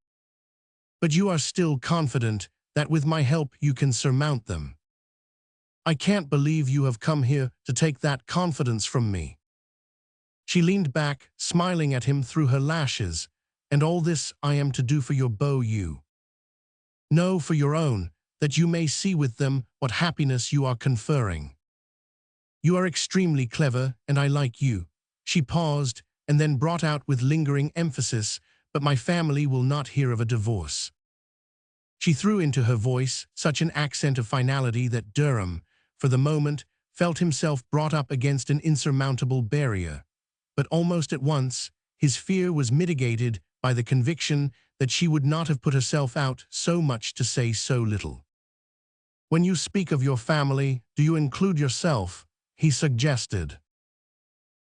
"But you are still confident that with my help you can surmount them." "I can't believe you have come here to take that confidence from me." She leaned back, smiling at him through her lashes. "And all this I am to do for your beau you?" "No, for your own, that you may see with them what happiness you are conferring. You are extremely clever, and I like you." She paused, and then brought out with lingering emphasis, "But my family will not hear of a divorce." She threw into her voice such an accent of finality that Durham, for the moment, felt himself brought up against an insurmountable barrier. But almost at once, his fear was mitigated by the conviction that she would not have put herself out so much to say so little. "When you speak of your family, do you include yourself?" he suggested.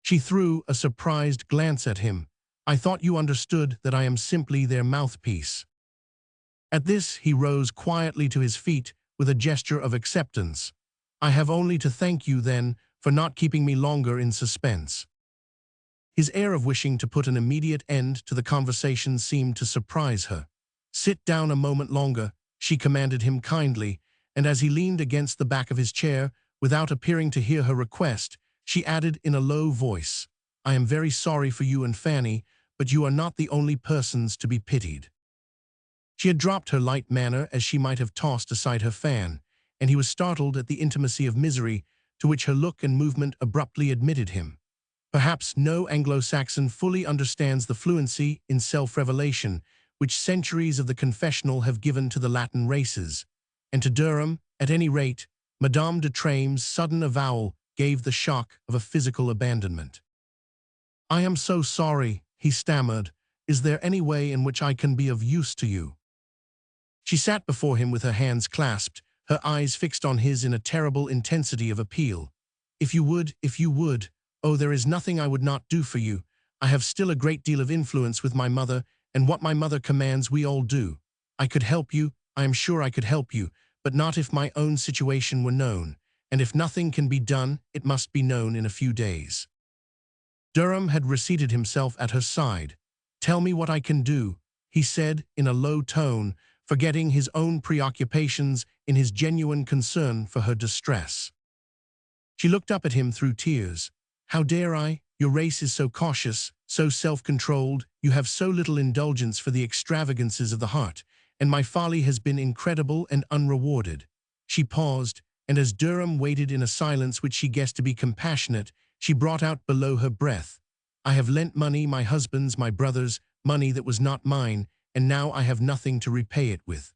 She threw a surprised glance at him. "I thought you understood that I am simply their mouthpiece." At this he rose quietly to his feet with a gesture of acceptance. "I have only to thank you, then, for not keeping me longer in suspense." His air of wishing to put an immediate end to the conversation seemed to surprise her. "Sit down a moment longer," she commanded him kindly, and as he leaned against the back of his chair, without appearing to hear her request, she added in a low voice, "I am very sorry for you and Fanny, but you are not the only persons to be pitied." She had dropped her light manner as she might have tossed aside her fan, and he was startled at the intimacy of misery to which her look and movement abruptly admitted him. Perhaps no Anglo-Saxon fully understands the fluency in self-revelation which centuries of the confessional have given to the Latin races, and to Durham, at any rate, Madame de Treymes' sudden avowal gave the shock of a physical abandonment. "I am so sorry," he stammered. "Is there any way in which I can be of use to you?" She sat before him with her hands clasped, her eyes fixed on his in a terrible intensity of appeal. If you would, oh, there is nothing I would not do for you. I have still a great deal of influence with my mother, and what my mother commands we all do. I could help you, I am sure I could help you, but not if my own situation were known, and if nothing can be done, it must be known in a few days." Durham had reseated himself at her side. "Tell me what I can do," he said in a low tone, forgetting his own preoccupations in his genuine concern for her distress. She looked up at him through tears. "How dare I? Your race is so cautious, so self-controlled, you have so little indulgence for the extravagances of the heart, and my folly has been incredible and unrewarded." She paused, and as Durham waited in a silence which she guessed to be compassionate, she brought out below her breath, "I have lent money, my husband's, my brother's, money that was not mine, and now I have nothing to repay it with."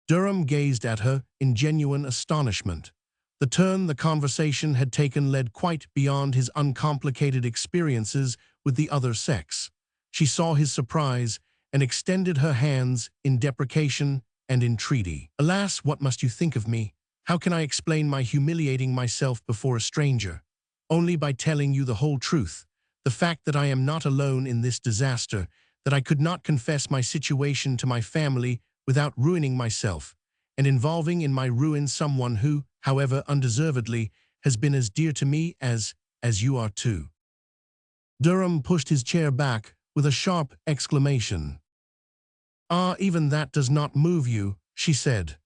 Durham gazed at her in genuine astonishment. The turn the conversation had taken led quite beyond his uncomplicated experiences with the other sex. She saw his surprise and extended her hands in deprecation and entreaty. "Alas, what must you think of me? How can I explain my humiliating myself before a stranger? Only by telling you the whole truth, The fact that I am not alone in this disaster, that I could not confess my situation to my family without ruining myself, and involving in my ruin someone who, however undeservedly, has been as dear to me as you are too." Durham pushed his chair back with a sharp exclamation. "Ah, even that does not move you," she said.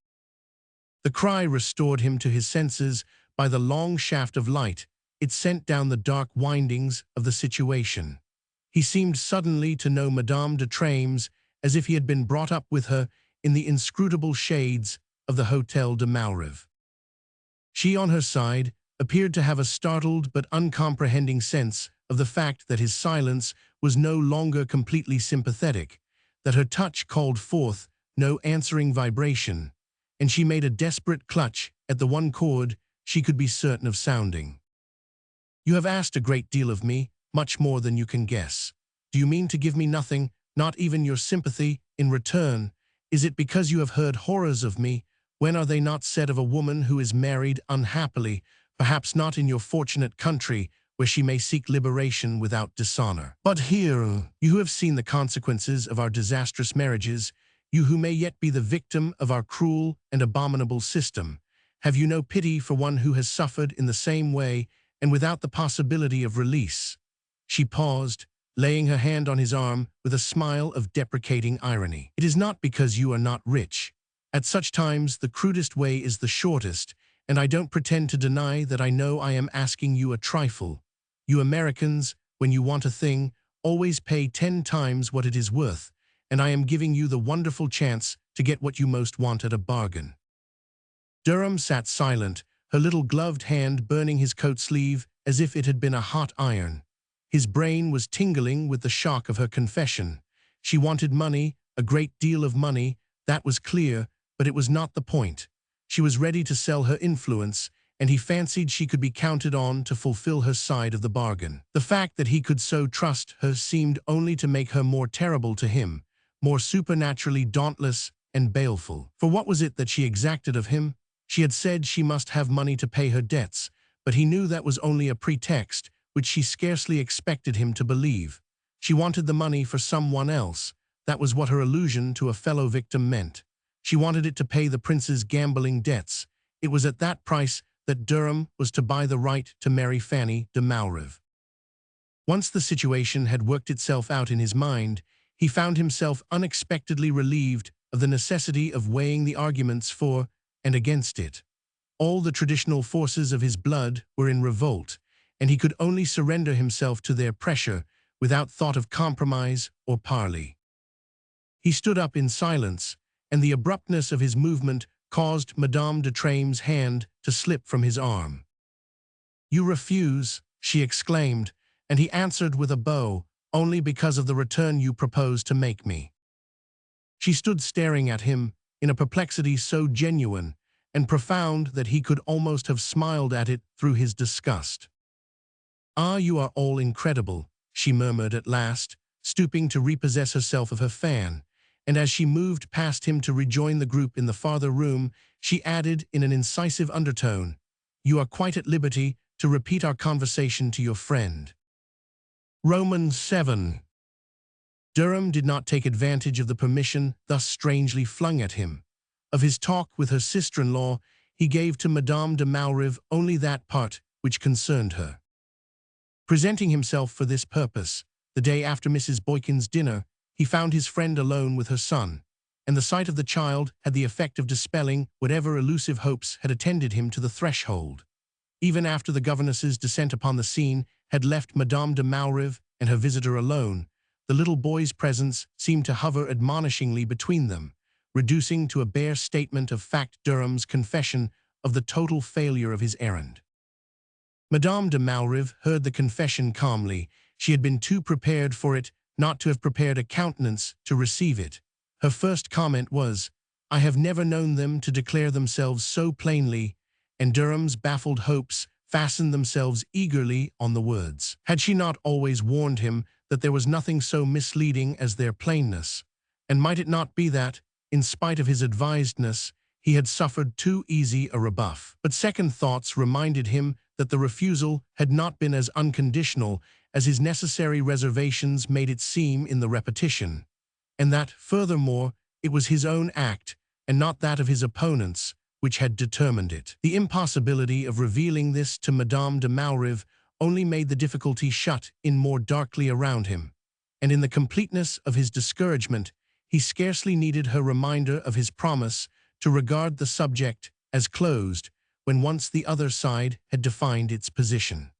The cry restored him to his senses by the long shaft of light. It sent down the dark windings of the situation. He seemed suddenly to know Madame de Treymes as if he had been brought up with her in the inscrutable shades of the Hôtel de Malrive. She, on her side, appeared to have a startled but uncomprehending sense of the fact that his silence was no longer completely sympathetic, that her touch called forth no answering vibration, and she made a desperate clutch at the one chord she could be certain of sounding. "You have asked a great deal of me, much more than you can guess. Do you mean to give me nothing, not even your sympathy, in return? Is it because you have heard horrors of me? When are they not said of a woman who is married unhappily, perhaps not in your fortunate country, where she may seek liberation without dishonor? But here, you who have seen the consequences of our disastrous marriages, you who may yet be the victim of our cruel and abominable system, have you no pity for one who has suffered in the same way and without the possibility of release?" She paused, laying her hand on his arm with a smile of deprecating irony. "It is not because you are not rich. At such times the crudest way is the shortest, and I don't pretend to deny that I know I am asking you a trifle. You Americans, when you want a thing, always pay 10 times what it is worth, and I am giving you the wonderful chance to get what you most want at a bargain." Durham sat silent, her little gloved hand burning his coat sleeve as if it had been a hot iron. His brain was tingling with the shock of her confession. She wanted money, a great deal of money, that was clear, but it was not the point. She was ready to sell her influence, and he fancied she could be counted on to fulfill her side of the bargain. The fact that he could so trust her seemed only to make her more terrible to him, more supernaturally dauntless and baleful. For what was it that she exacted of him? She had said she must have money to pay her debts, but he knew that was only a pretext, which she scarcely expected him to believe. She wanted the money for someone else. That was what her allusion to a fellow victim meant. She wanted it to pay the prince's gambling debts. It was at that price that Durham was to buy the right to marry Fanny de Malrive. Once the situation had worked itself out in his mind, he found himself unexpectedly relieved of the necessity of weighing the arguments for and against it. All the traditional forces of his blood were in revolt, and he could only surrender himself to their pressure without thought of compromise or parley. He stood up in silence, and the abruptness of his movement caused Madame de Treymes' hand to slip from his arm. "You refuse," she exclaimed, and he answered with a bow, "only because of the return you propose to make me." She stood staring at him in a perplexity so genuine and profound that he could almost have smiled at it through his disgust. "Ah, you are all incredible," she murmured at last, stooping to repossess herself of her fan, and as she moved past him to rejoin the group in the farther room, she added in an incisive undertone, "You are quite at liberty to repeat our conversation to your friend." Romans 7. Durham did not take advantage of the permission thus strangely flung at him. Of his talk with her sister-in-law, he gave to Madame de Malrive only that part which concerned her. Presenting himself for this purpose, the day after Mrs. Boykin's dinner, he found his friend alone with her son, and the sight of the child had the effect of dispelling whatever elusive hopes had attended him to the threshold. Even after the governess's descent upon the scene had left Madame de Malrive and her visitor alone, the little boy's presence seemed to hover admonishingly between them, reducing to a bare statement of fact Durham's confession of the total failure of his errand. Madame de Malrive heard the confession calmly. She had been too prepared for it not to have prepared a countenance to receive it. Her first comment was, "I have never known them to declare themselves so plainly," and Durham's baffled hopes fastened themselves eagerly on the words. Had she not always warned him that there was nothing so misleading as their plainness? And might it not be that, in spite of his advisedness, he had suffered too easy a rebuff? But second thoughts reminded him that the refusal had not been as unconditional as his necessary reservations made it seem in the repetition, and that, furthermore, it was his own act, and not that of his opponents, which had determined it. The impossibility of revealing this to Madame de Treymes only made the difficulty shut in more darkly around him, and in the completeness of his discouragement, he scarcely needed her reminder of his promise to regard the subject as closed when once the other side had defined its position.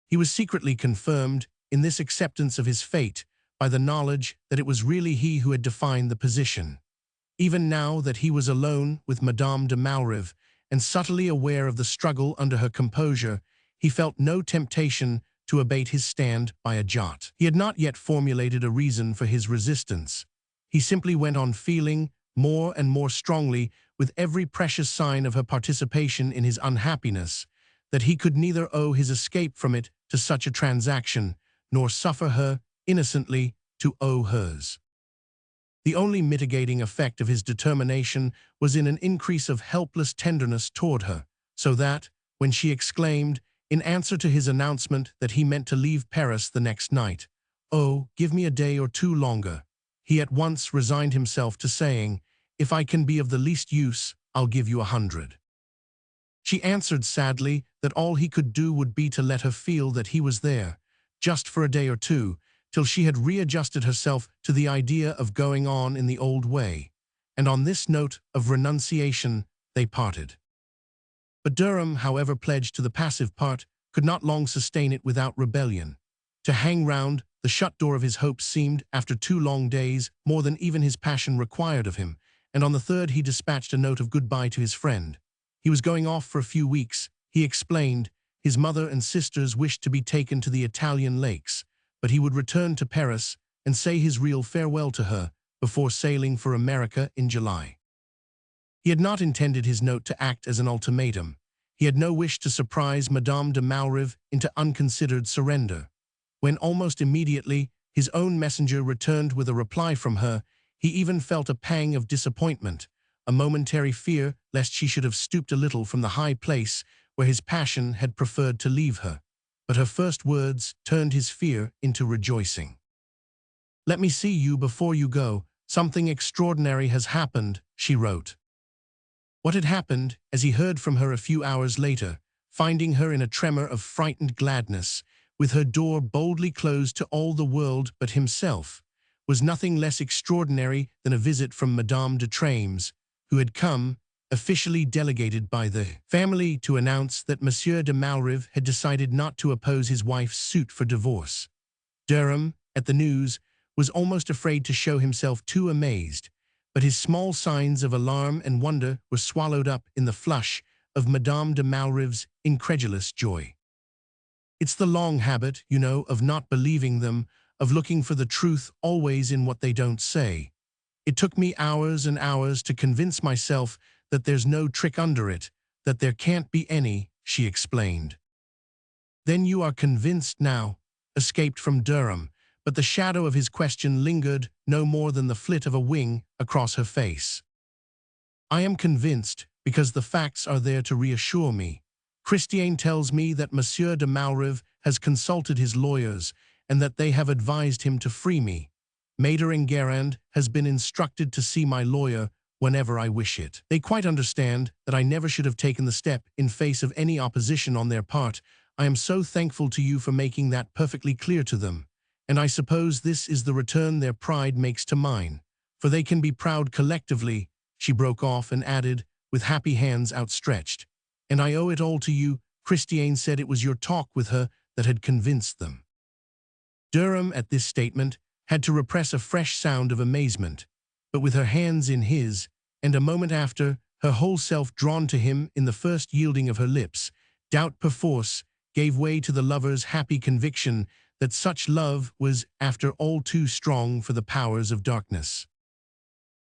He was secretly confirmed in this acceptance of his fate by the knowledge that it was really he who had defined the position. Even now that he was alone with Madame de Treymes and subtly aware of the struggle under her composure, he felt no temptation to abate his stand by a jot. He had not yet formulated a reason for his resistance. He simply went on feeling, more and more strongly, with every precious sign of her participation in his unhappiness, that he could neither owe his escape from it to such a transaction, nor suffer her, innocently, to owe hers. The only mitigating effect of his determination was in an increase of helpless tenderness toward her, so that, when she exclaimed, in answer to his announcement that he meant to leave Paris the next night, "Oh, give me a day or two longer," he at once resigned himself to saying, "If I can be of the least use, I'll give you 100. She answered sadly that all he could do would be to let her feel that he was there, just for a day or two, till she had readjusted herself to the idea of going on in the old way, and on this note of renunciation they parted. But Durham, however pledged to the passive part, could not long sustain it without rebellion. To hang round the shut door of his hopes seemed, after 2 long days, more than even his passion required of him, and on the 3rd he dispatched a note of goodbye to his friend. He was going off for a few weeks, he explained. His mother and sisters wished to be taken to the Italian lakes, but he would return to Paris and say his real farewell to her before sailing for America in July. He had not intended his note to act as an ultimatum. He had no wish to surprise Madame de Treymes into unconsidered surrender. When almost immediately his own messenger returned with a reply from her, he even felt a pang of disappointment, a momentary fear lest she should have stooped a little from the high place where his passion had preferred to leave her. But her first words turned his fear into rejoicing. "Let me see you before you go. Something extraordinary has happened," she wrote. What had happened, as he heard from her a few hours later, finding her in a tremor of frightened gladness, with her door boldly closed to all the world but himself, was nothing less extraordinary than a visit from Madame de Treymes, who had come, officially delegated by the family, to announce that Monsieur de Treymes had decided not to oppose his wife's suit for divorce. Durham, at the news, was almost afraid to show himself too amazed, but his small signs of alarm and wonder were swallowed up in the flush of Madame de Treymes' incredulous joy. "It's the long habit, you know, of not believing them, of looking for the truth always in what they don't say. It took me hours and hours to convince myself that there's no trick under it, that there can't be any," she explained. "Then you are convinced now," escaped from Durham, but the shadow of his question lingered no more than the flit of a wing across her face. "I am convinced, because the facts are there to reassure me. Christiane tells me that Monsieur de Treymes has consulted his lawyers and that they have advised him to free me. Maître Enguerrand has been instructed to see my lawyer whenever I wish it. They quite understand that I never should have taken the step in face of any opposition on their part. I am so thankful to you for making that perfectly clear to them. And I suppose this is the return their pride makes to mine. For they can be proud collectively," she broke off and added, with happy hands outstretched. "And I owe it all to you. Christiane said it was your talk with her that had convinced them." Durham, at this statement, had to repress a fresh sound of amazement, but with her hands in his, and a moment after, her whole self drawn to him in the first yielding of her lips, doubt perforce gave way to the lover's happy conviction that such love was, after all, too strong for the powers of darkness.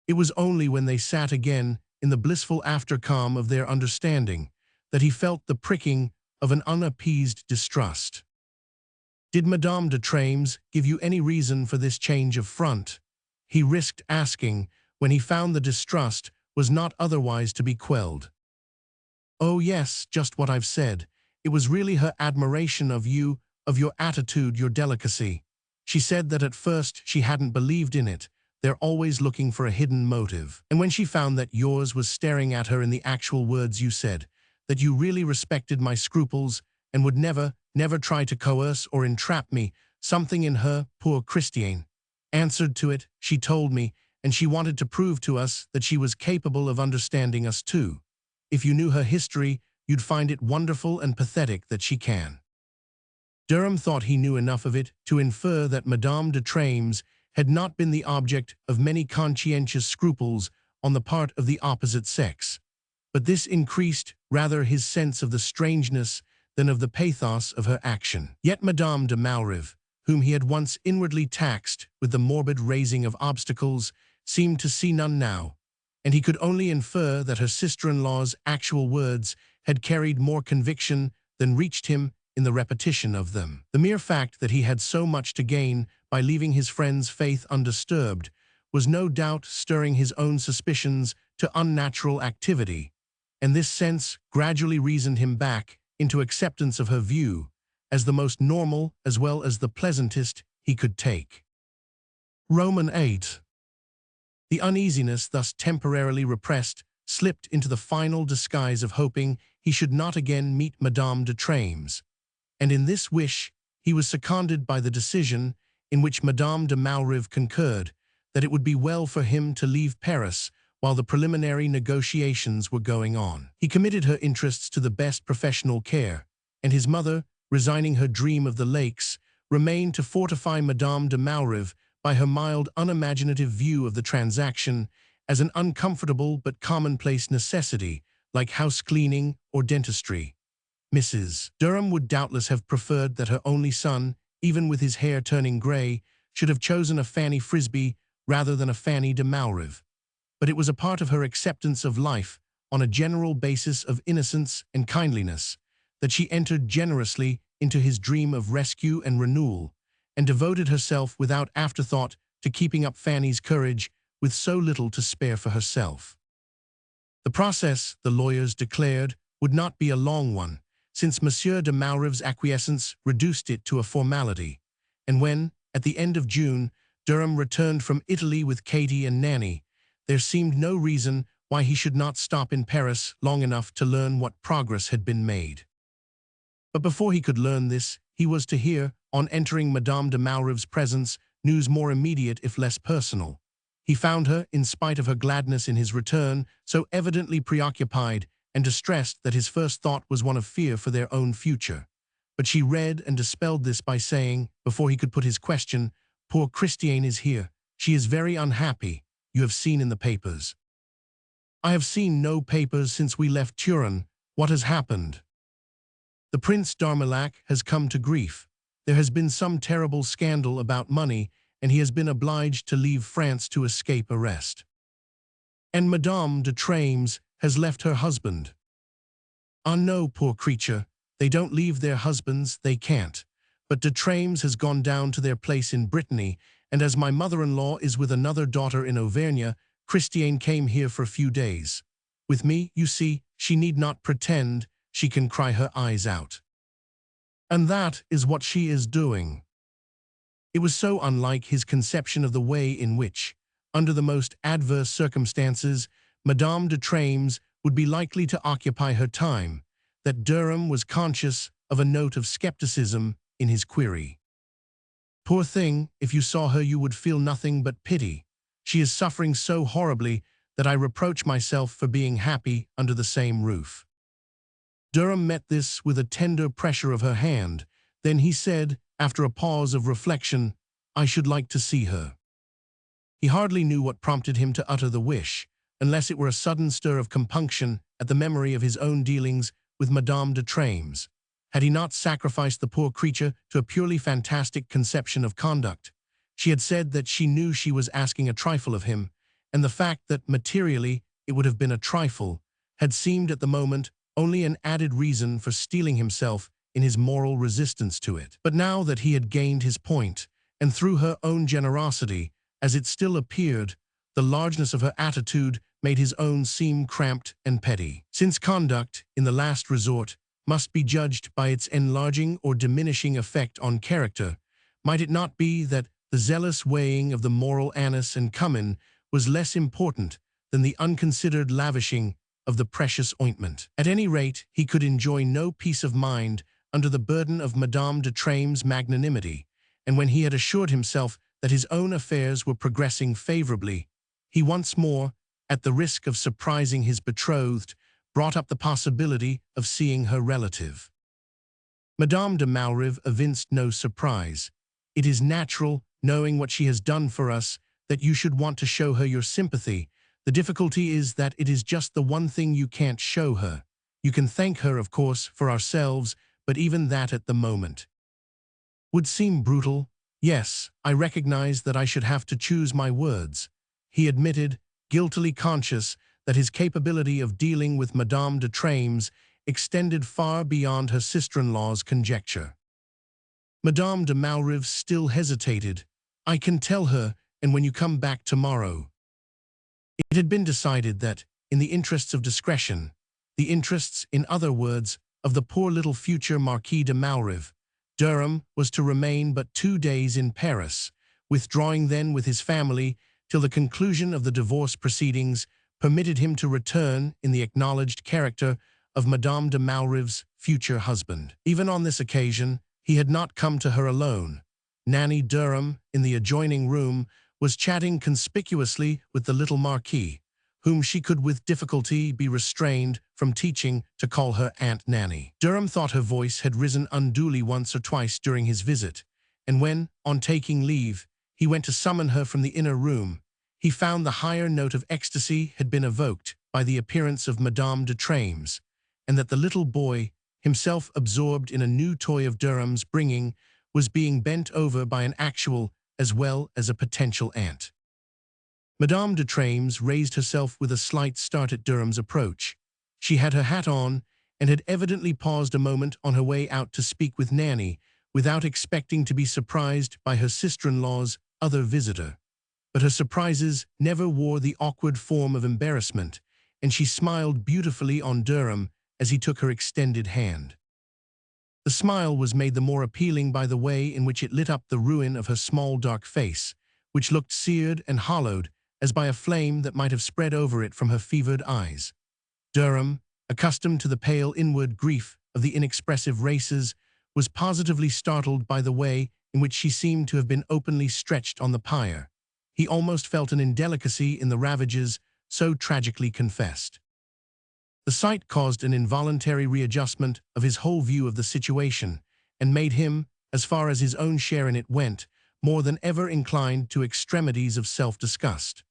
It was only when they sat again in the blissful after-calm of their understanding that he felt the pricking of an unappeased distrust. "Did Madame de Treymes give you any reason for this change of front?" he risked asking when he found the distrust was not otherwise to be quelled. "Oh yes, just what I've said. It was really her admiration of you of your attitude, your delicacy. She said that at first she hadn't believed in it. They're always looking for a hidden motive. And when she found that yours was staring at her in the actual words you said, that you really respected my scruples and would never try to coerce or entrap me, something in her, poor Christiane, answered to it, she told me, and she wanted to prove to us that she was capable of understanding us too. If you knew her history, you'd find it wonderful and pathetic that she can. Durham thought he knew enough of it to infer that Madame de Treymes had not been the object of many conscientious scruples on the part of the opposite sex. But this increased rather his sense of the strangeness than of the pathos of her action. Yet Madame de Malrive, whom he had once inwardly taxed with the morbid raising of obstacles, seemed to see none now, and he could only infer that her sister-in-law's actual words had carried more conviction than reached him in the repetition of them. The mere fact that he had so much to gain by leaving his friend's faith undisturbed was no doubt stirring his own suspicions to unnatural activity, and this sense gradually reasoned him back into acceptance of her view as the most normal as well as the pleasantest he could take. Roman 8. The uneasiness thus temporarily repressed slipped into the final disguise of hoping he should not again meet Madame de Treymes, and in this wish he was seconded by the decision, in which Madame de Malrive concurred, that it would be well for him to leave Paris while the preliminary negotiations were going on. He committed her interests to the best professional care, and his mother, resigning her dream of the lakes, remained to fortify Madame de Malrive by her mild, unimaginative view of the transaction as an uncomfortable but commonplace necessity, like house-cleaning or dentistry. Mrs. Durham would doubtless have preferred that her only son, even with his hair turning grey, should have chosen a Fanny Frisbee rather than a Fanny de Malrive. But it was a part of her acceptance of life, on a general basis of innocence and kindliness, that she entered generously into his dream of rescue and renewal, and devoted herself without afterthought to keeping up Fanny's courage with so little to spare for herself. The process, the lawyers declared, would not be a long one, since Monsieur de Malrive's acquiescence reduced it to a formality, and when, at the end of June, Durham returned from Italy with Katie and Nanny, there seemed no reason why he should not stop in Paris long enough to learn what progress had been made. But before he could learn this, he was to hear, on entering Madame de Malrive's presence, news more immediate if less personal. He found her, in spite of her gladness in his return, so evidently preoccupied and distressed that his first thought was one of fear for their own future. But she read and dispelled this by saying, before he could put his question, "Poor Christiane is here. She is very unhappy. You have seen in the papers." "I have seen no papers since we left Turin. What has happened?" "The Prince d'Armilhac has come to grief. There has been some terrible scandal about money, and he has been obliged to leave France to escape arrest." "And Madame de Treymes has left her husband." "Ah no, poor creature. They don't leave their husbands, they can't. But de Treymes has gone down to their place in Brittany, and as my mother-in-law is with another daughter in Auvergne, Christiane came here for a few days. With me, you see, she need not pretend she can cry her eyes out. And that is what she is doing." It was so unlike his conception of the way in which, under the most adverse circumstances, Madame de Treymes would be likely to occupy her time, that Durham was conscious of a note of skepticism in his query. "Poor thing, if you saw her you would feel nothing but pity. She is suffering so horribly that I reproach myself for being happy under the same roof." Durham met this with a tender pressure of her hand. Then he said, after a pause of reflection, "I should like to see her." He hardly knew what prompted him to utter the wish, unless it were a sudden stir of compunction at the memory of his own dealings with Madame de Treymes. Had he not sacrificed the poor creature to a purely fantastic conception of conduct? She had said that she knew she was asking a trifle of him, and the fact that materially it would have been a trifle had seemed at the moment only an added reason for steeling himself in his moral resistance to it. But now that he had gained his point, and through her own generosity, as it still appeared, the largeness of her attitude made his own seem cramped and petty. Since conduct, in the last resort, must be judged by its enlarging or diminishing effect on character, might it not be that the zealous weighing of the moral anise and cumin was less important than the unconsidered lavishing of the precious ointment? At any rate, he could enjoy no peace of mind under the burden of Madame de Treymes' magnanimity, and when he had assured himself that his own affairs were progressing favorably, he once more, at the risk of surprising his betrothed, brought up the possibility of seeing her relative. Madame de Malrive evinced no surprise. "It is natural, knowing what she has done for us, that you should want to show her your sympathy. The difficulty is that it is just the one thing you can't show her. You can thank her, of course, for ourselves, but even that at the moment would seem brutal." "Yes, I recognize that I should have to choose my words," he admitted, guiltily conscious that his capability of dealing with Madame de Treymes extended far beyond her sister-in-law's conjecture. Madame de Malrive still hesitated. "I can tell her, and when you come back tomorrow." It had been decided that, in the interests of discretion, the interests, in other words, of the poor little future Marquis de Malrive, Durham was to remain but 2 days in Paris, withdrawing then with his family till the conclusion of the divorce proceedings permitted him to return in the acknowledged character of Madame de Malrive's future husband. Even on this occasion, he had not come to her alone. Nanny Durham, in the adjoining room, was chatting conspicuously with the little Marquis, whom she could with difficulty be restrained from teaching to call her Aunt Nanny. Durham thought her voice had risen unduly once or twice during his visit, and when, on taking leave, he went to summon her from the inner room, he found the higher note of ecstasy had been evoked by the appearance of Madame de Treymes, and that the little boy, himself absorbed in a new toy of Durham's bringing, was being bent over by an actual as well as a potential aunt. Madame de Treymes raised herself with a slight start at Durham's approach. She had her hat on, and had evidently paused a moment on her way out to speak with Nanny, without expecting to be surprised by her sister-in-law's other visitor. But her surprises never wore the awkward form of embarrassment, and she smiled beautifully on Durham as he took her extended hand. The smile was made the more appealing by the way in which it lit up the ruin of her small dark face, which looked seared and hollowed as by a flame that might have spread over it from her fevered eyes. Durham, accustomed to the pale inward grief of the inexpressive races, was positively startled by the way in which she seemed to have been openly stretched on the pyre. He almost felt an indelicacy in the ravages so tragically confessed. The sight caused an involuntary readjustment of his whole view of the situation, and made him, as far as his own share in it went, more than ever inclined to extremities of self-disgust.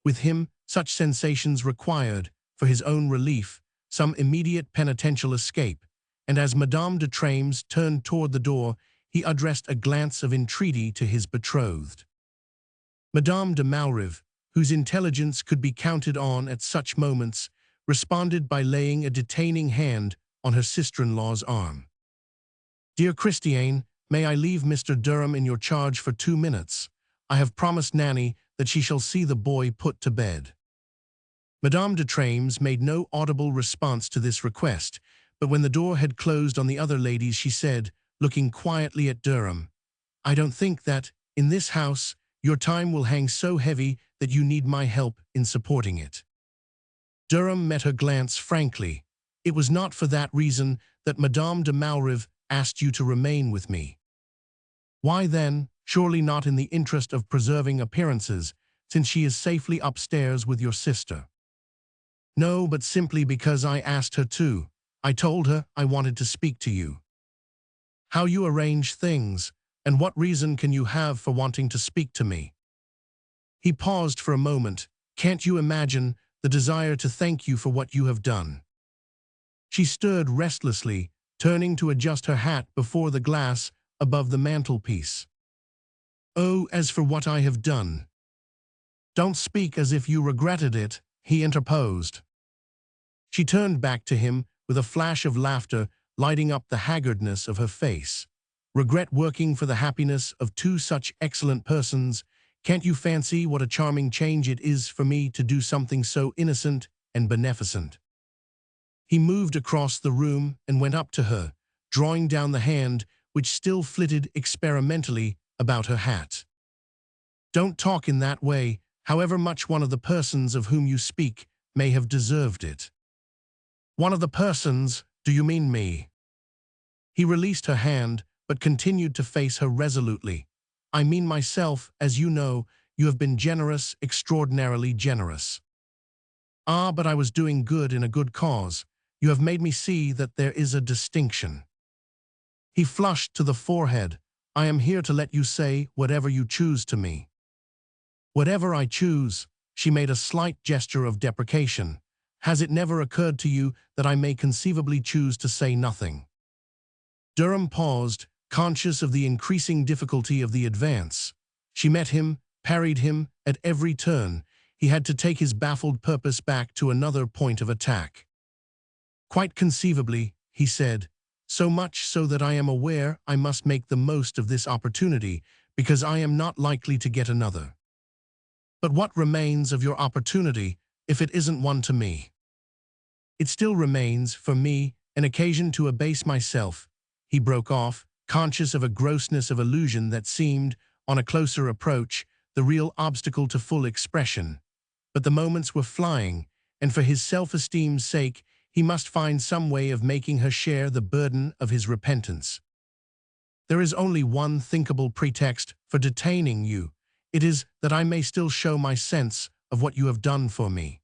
With him, such sensations required, for his own relief, some immediate penitential escape, and as Madame de Treymes turned toward the door, he addressed a glance of entreaty to his betrothed. Madame de Malrive, whose intelligence could be counted on at such moments, responded by laying a detaining hand on her sister-in-law's arm. "Dear Christiane, may I leave Mr. Durham in your charge for 2 minutes? I have promised Nanny that she shall see the boy put to bed." Madame de Treymes made no audible response to this request, but when the door had closed on the other ladies, she said, looking quietly at Durham, "I don't think that, in this house, your time will hang so heavy that you need my help in supporting it." Durham met her glance frankly. "It was not for that reason that Madame de Malrive asked you to remain with me." "Why then, surely not in the interest of preserving appearances, since she is safely upstairs with your sister." "No, but simply because I asked her to. I told her I wanted to speak to you." "How you arrange things, and what reason can you have for wanting to speak to me?" He paused for a moment. "Can't you imagine the desire to thank you for what you have done?" She stirred restlessly, turning to adjust her hat before the glass above the mantelpiece. "Oh, as for what I have done—" "Don't speak as if you regretted it," he interposed. She turned back to him with a flash of laughter lighting up the haggardness of her face. "Regret working for the happiness of 2 such excellent persons? Can't you fancy what a charming change it is for me to do something so innocent and beneficent?" He moved across the room and went up to her, drawing down the hand which still flitted experimentally about her hat. Don't talk in that way, however much one of the persons of whom you speak may have deserved it. One of the persons, do you mean me? He released her hand, but continued to face her resolutely. I mean myself, as you know, you have been generous, extraordinarily generous. Ah, but I was doing good in a good cause. You have made me see that there is a distinction. He flushed to the forehead. I am here to let you say whatever you choose to me. Whatever I choose, she made a slight gesture of deprecation. Has it never occurred to you that I may conceivably choose to say nothing? Durham paused, conscious of the increasing difficulty of the advance. She met him, parried him, at every turn. He had to take his baffled purpose back to another point of attack. Quite conceivably, he said, so much so that I am aware I must make the most of this opportunity, because I am not likely to get another. But what remains of your opportunity, if it isn't one to me? It still remains, for me, an occasion to abase myself. He broke off, conscious of a grossness of illusion that seemed, on a closer approach, the real obstacle to full expression. But the moments were flying, and for his self-esteem's sake, he must find some way of making her share the burden of his repentance. There is only one thinkable pretext for detaining you. It is that I may still show my sense of what you have done for me.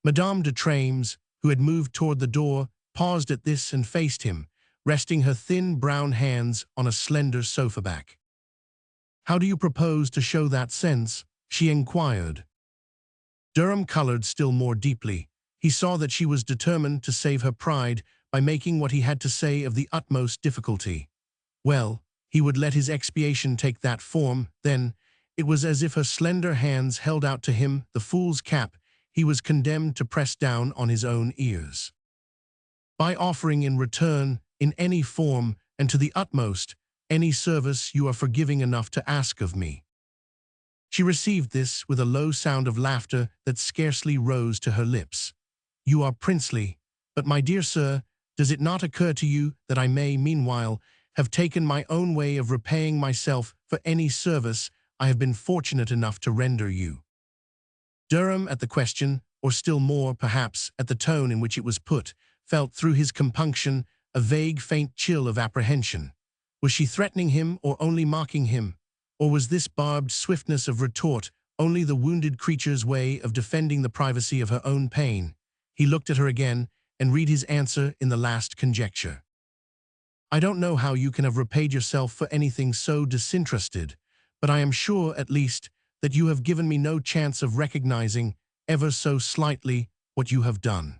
Madame de Treymes, who had moved toward the door, paused at this and faced him, resting her thin brown hands on a slender sofa back. How do you propose to show that sense? She inquired. Durham colored still more deeply. He saw that she was determined to save her pride by making what he had to say of the utmost difficulty. Well, he would let his expiation take that form, then. It was as if her slender hands held out to him the fool's cap he was condemned to press down on his own ears. By offering in return, in any form, and to the utmost, any service you are forgiving enough to ask of me. She received this with a low sound of laughter that scarcely rose to her lips. You are princely, but my dear sir, does it not occur to you that I may, meanwhile, have taken my own way of repaying myself for any service I have been fortunate enough to render you? Durham, at the question, or still more, perhaps, at the tone in which it was put, felt through his compunction a vague, faint chill of apprehension. Was she threatening him or only mocking him? Or was this barbed swiftness of retort only the wounded creature's way of defending the privacy of her own pain? He looked at her again and read his answer in the last conjecture. I don't know how you can have repaid yourself for anything so disinterested, but I am sure, at least, that you have given me no chance of recognizing, ever so slightly, what you have done.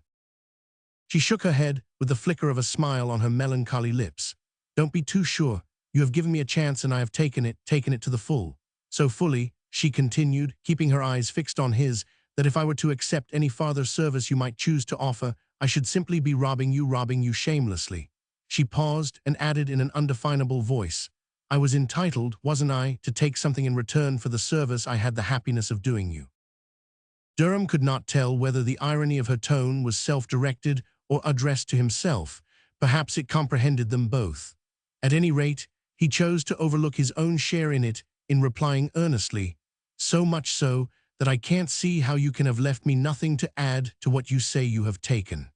She shook her head with the flicker of a smile on her melancholy lips. Don't be too sure. You have given me a chance and I have taken it to the full. So fully, she continued, keeping her eyes fixed on his, that if I were to accept any farther service you might choose to offer, I should simply be robbing you shamelessly. She paused and added in an undefinable voice, I was entitled, wasn't I, to take something in return for the service I had the happiness of doing you. Durham could not tell whether the irony of her tone was self-directed or addressed to himself. Perhaps it comprehended them both. At any rate, he chose to overlook his own share in it in replying earnestly, so much so that I can't see how you can have left me nothing to add to what you say you have taken.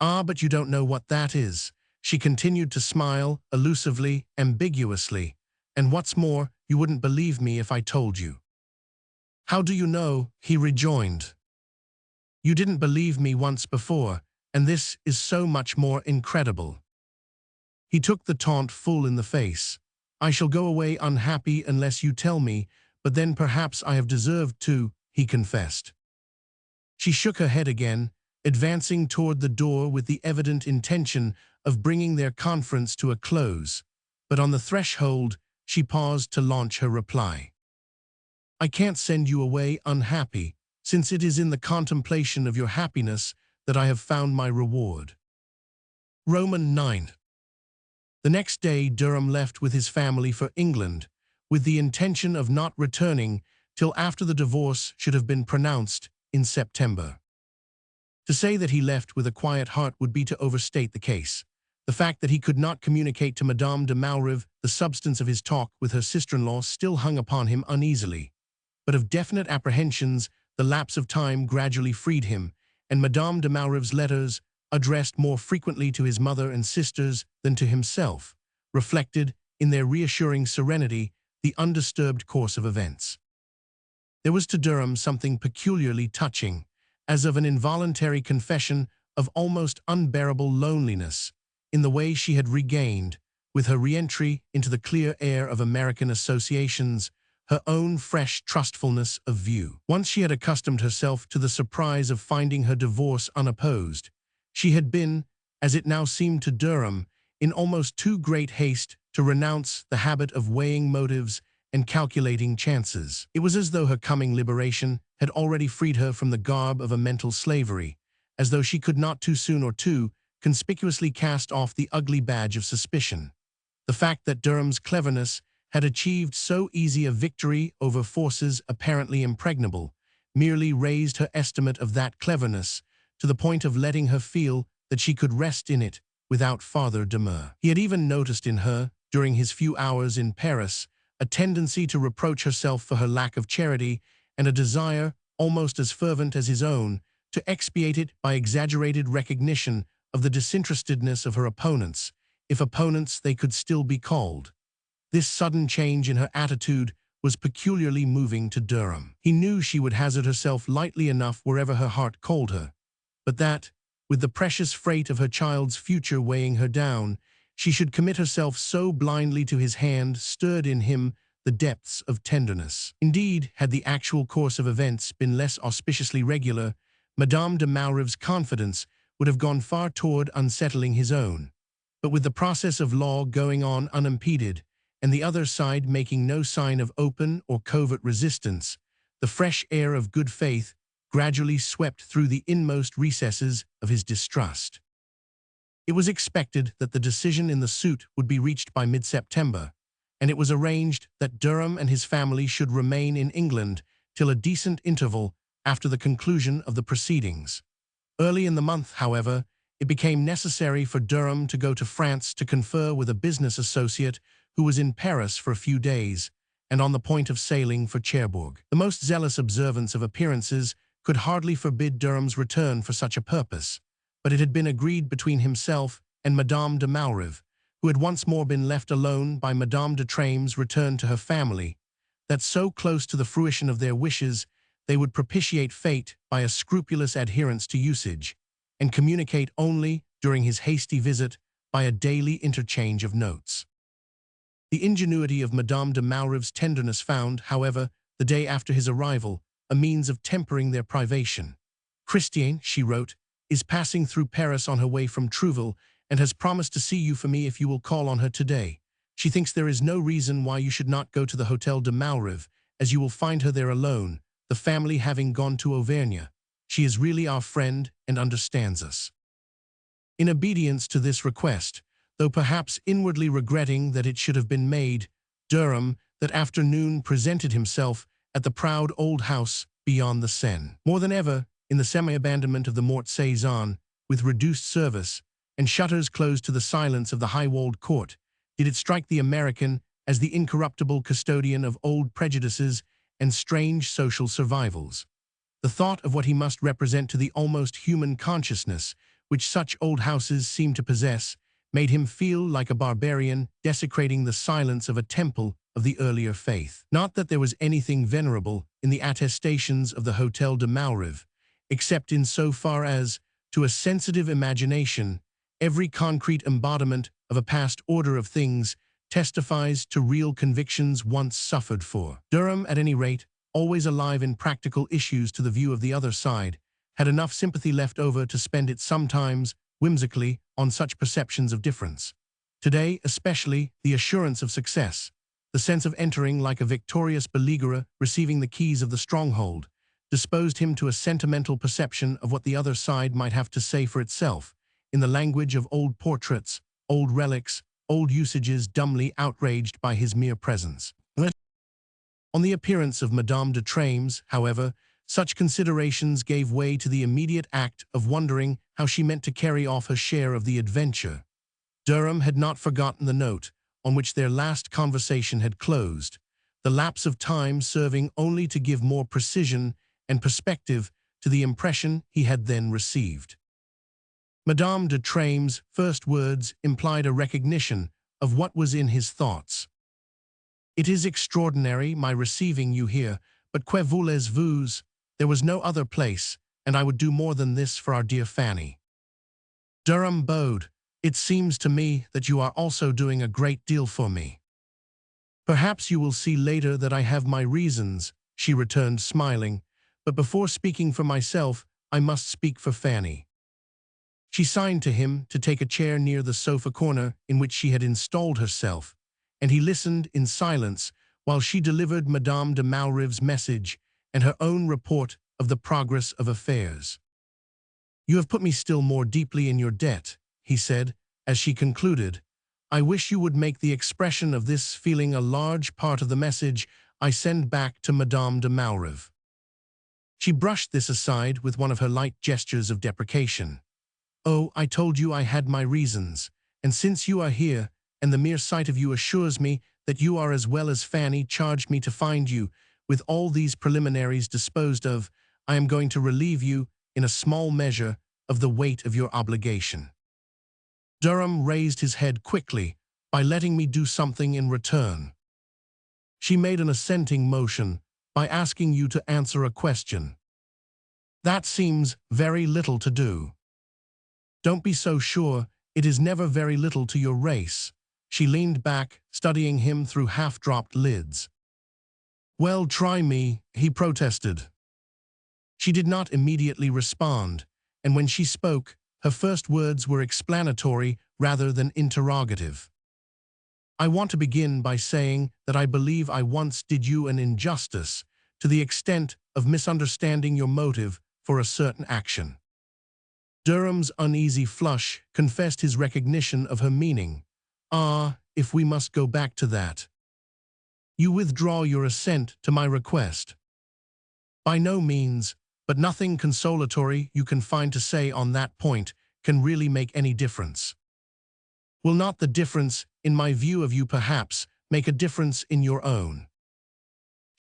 Ah, but you don't know what that is. She continued to smile, elusively, ambiguously. And what's more, you wouldn't believe me if I told you. How do you know? He rejoined. You didn't believe me once before, and this is so much more incredible. He took the taunt full in the face. I shall go away unhappy unless you tell me, but then perhaps I have deserved to, he confessed. She shook her head again, advancing toward the door with the evident intention of bringing their conference to a close, but on the threshold she paused to launch her reply. I can't send you away unhappy, since it is in the contemplation of your happiness that I have found my reward. Roman 9. The next day Durham left with his family for England, with the intention of not returning till after the divorce should have been pronounced in September. To say that he left with a quiet heart would be to overstate the case. The fact that he could not communicate to Madame de Treymes the substance of his talk with her sister-in-law still hung upon him uneasily. But of definite apprehensions, the lapse of time gradually freed him, and Madame de Treymes' letters, addressed more frequently to his mother and sisters than to himself, reflected, in their reassuring serenity, the undisturbed course of events. There was to Durham something peculiarly touching, as of an involuntary confession of almost unbearable loneliness, in the way she had regained, with her re-entry into the clear air of American associations, her own fresh trustfulness of view. Once she had accustomed herself to the surprise of finding her divorce unopposed, she had been, as it now seemed to Durham, in almost too great haste to renounce the habit of weighing motives and calculating chances. It was as though her coming liberation had already freed her from the garb of a mental slavery, as though she could not too soon or too conspicuously cast off the ugly badge of suspicion. The fact that Durham's cleverness had achieved so easy a victory over forces apparently impregnable merely raised her estimate of that cleverness to the point of letting her feel that she could rest in it without farther demur. He had even noticed in her, during his few hours in Paris, a tendency to reproach herself for her lack of charity and a desire, almost as fervent as his own, to expiate it by exaggerated recognition of the disinterestedness of her opponents, if opponents they could still be called. This sudden change in her attitude was peculiarly moving to Durham. He knew she would hazard herself lightly enough wherever her heart called her, but that, with the precious freight of her child's future weighing her down, she should commit herself so blindly to his hand stirred in him the depths of tenderness. Indeed, had the actual course of events been less auspiciously regular, Madame de Treymes' confidence would have gone far toward unsettling his own. But with the process of law going on unimpeded, and the other side making no sign of open or covert resistance, the fresh air of good faith gradually swept through the inmost recesses of his distrust. It was expected that the decision in the suit would be reached by mid-September, and it was arranged that Durham and his family should remain in England till a decent interval after the conclusion of the proceedings. Early in the month, however, it became necessary for Durham to go to France to confer with a business associate who was in Paris for a few days and on the point of sailing for Cherbourg. The most zealous observance of appearances could hardly forbid Durham's return for such a purpose, but it had been agreed between himself and Madame de Treymes, who had once more been left alone by Madame de Treymes' return to her family, that so close to the fruition of their wishes they would propitiate fate by a scrupulous adherence to usage, and communicate only, during his hasty visit, by a daily interchange of notes. The ingenuity of Madame de Treymes' tenderness found, however, the day after his arrival, a means of tempering their privation. "Christiane," she wrote, "is passing through Paris on her way from Trouville and has promised to see you for me if you will call on her today. She thinks there is no reason why you should not go to the Hotel de Treymes, as you will find her there alone, the family having gone to Auvergne. She is really our friend and understands us." In obedience to this request, though perhaps inwardly regretting that it should have been made, Durham that afternoon presented himself at the proud old house beyond the Seine. More than ever, in the semi-abandonment of the Morte Saison, with reduced service, and shutters closed to the silence of the high-walled court, did it strike the American as the incorruptible custodian of old prejudices and strange social survivals. The thought of what he must represent to the almost human consciousness which such old houses seem to possess made him feel like a barbarian desecrating the silence of a temple of the earlier faith. Not that there was anything venerable in the attestations of the Hotel de Treymes, except in so far as, to a sensitive imagination, every concrete embodiment of a past order of things testifies to real convictions once suffered for. Durham, at any rate, always alive in practical issues to the view of the other side, had enough sympathy left over to spend it sometimes, whimsically, on such perceptions of difference. Today, especially, the assurance of success, the sense of entering like a victorious beleaguerer receiving the keys of the stronghold, disposed him to a sentimental perception of what the other side might have to say for itself, in the language of old portraits, old relics, old usages dumbly outraged by his mere presence. On the appearance of Madame de Treymes, however, such considerations gave way to the immediate act of wondering how she meant to carry off her share of the adventure. Durham had not forgotten the note on which their last conversation had closed, the lapse of time serving only to give more precision and perspective to the impression he had then received. Madame de Treymes' first words implied a recognition of what was in his thoughts. "It is extraordinary, my receiving you here, but que voulez-vous? There was no other place, and I would do more than this for our dear Fanny." Durham bowed. "It seems to me that you are also doing a great deal for me." "Perhaps you will see later that I have my reasons," she returned, smiling, "but before speaking for myself, I must speak for Fanny." She signed to him to take a chair near the sofa corner in which she had installed herself, and he listened in silence while she delivered Madame de Malrive's message and her own report of the progress of affairs. "You have put me still more deeply in your debt," he said, as she concluded. "I wish you would make the expression of this feeling a large part of the message I send back to Madame de Malrive." She brushed this aside with one of her light gestures of deprecation. "Oh, I told you I had my reasons, and since you are here, and the mere sight of you assures me that you are as well as Fanny charged me to find you, with all these preliminaries disposed of, I am going to relieve you, in a small measure, of the weight of your obligation." Durham raised his head quickly, "By letting me do something in return." She made an assenting motion, "By asking you to answer a question." "That seems very little to do." "Don't be so sure, it is never very little to your race." She leaned back, studying him through half-dropped lids. "Well, try me," he protested. She did not immediately respond, and when she spoke, her first words were explanatory rather than interrogative. "I want to begin by saying that I believe I once did you an injustice, to the extent of misunderstanding your motive for a certain action." Durham's uneasy flush confessed his recognition of her meaning. "Ah, if we must go back to that. You withdraw your assent to my request?" "By no means, but nothing consolatory you can find to say on that point can really make any difference." "Will not the difference in my view of you perhaps make a difference in your own?"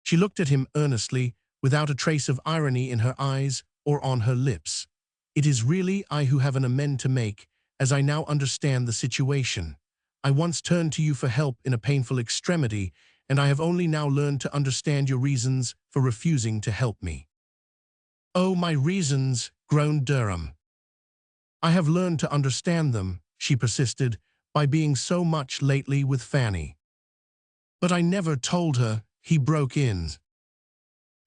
She looked at him earnestly, without a trace of irony in her eyes or on her lips. "It is really I who have an amend to make, as I now understand the situation. I once turned to you for help in a painful extremity, and I have only now learned to understand your reasons for refusing to help me." "Oh, my reasons," groaned Durham. "I have learned to understand them," she persisted, "by being so much lately with Fanny." "But I never told her," he broke in.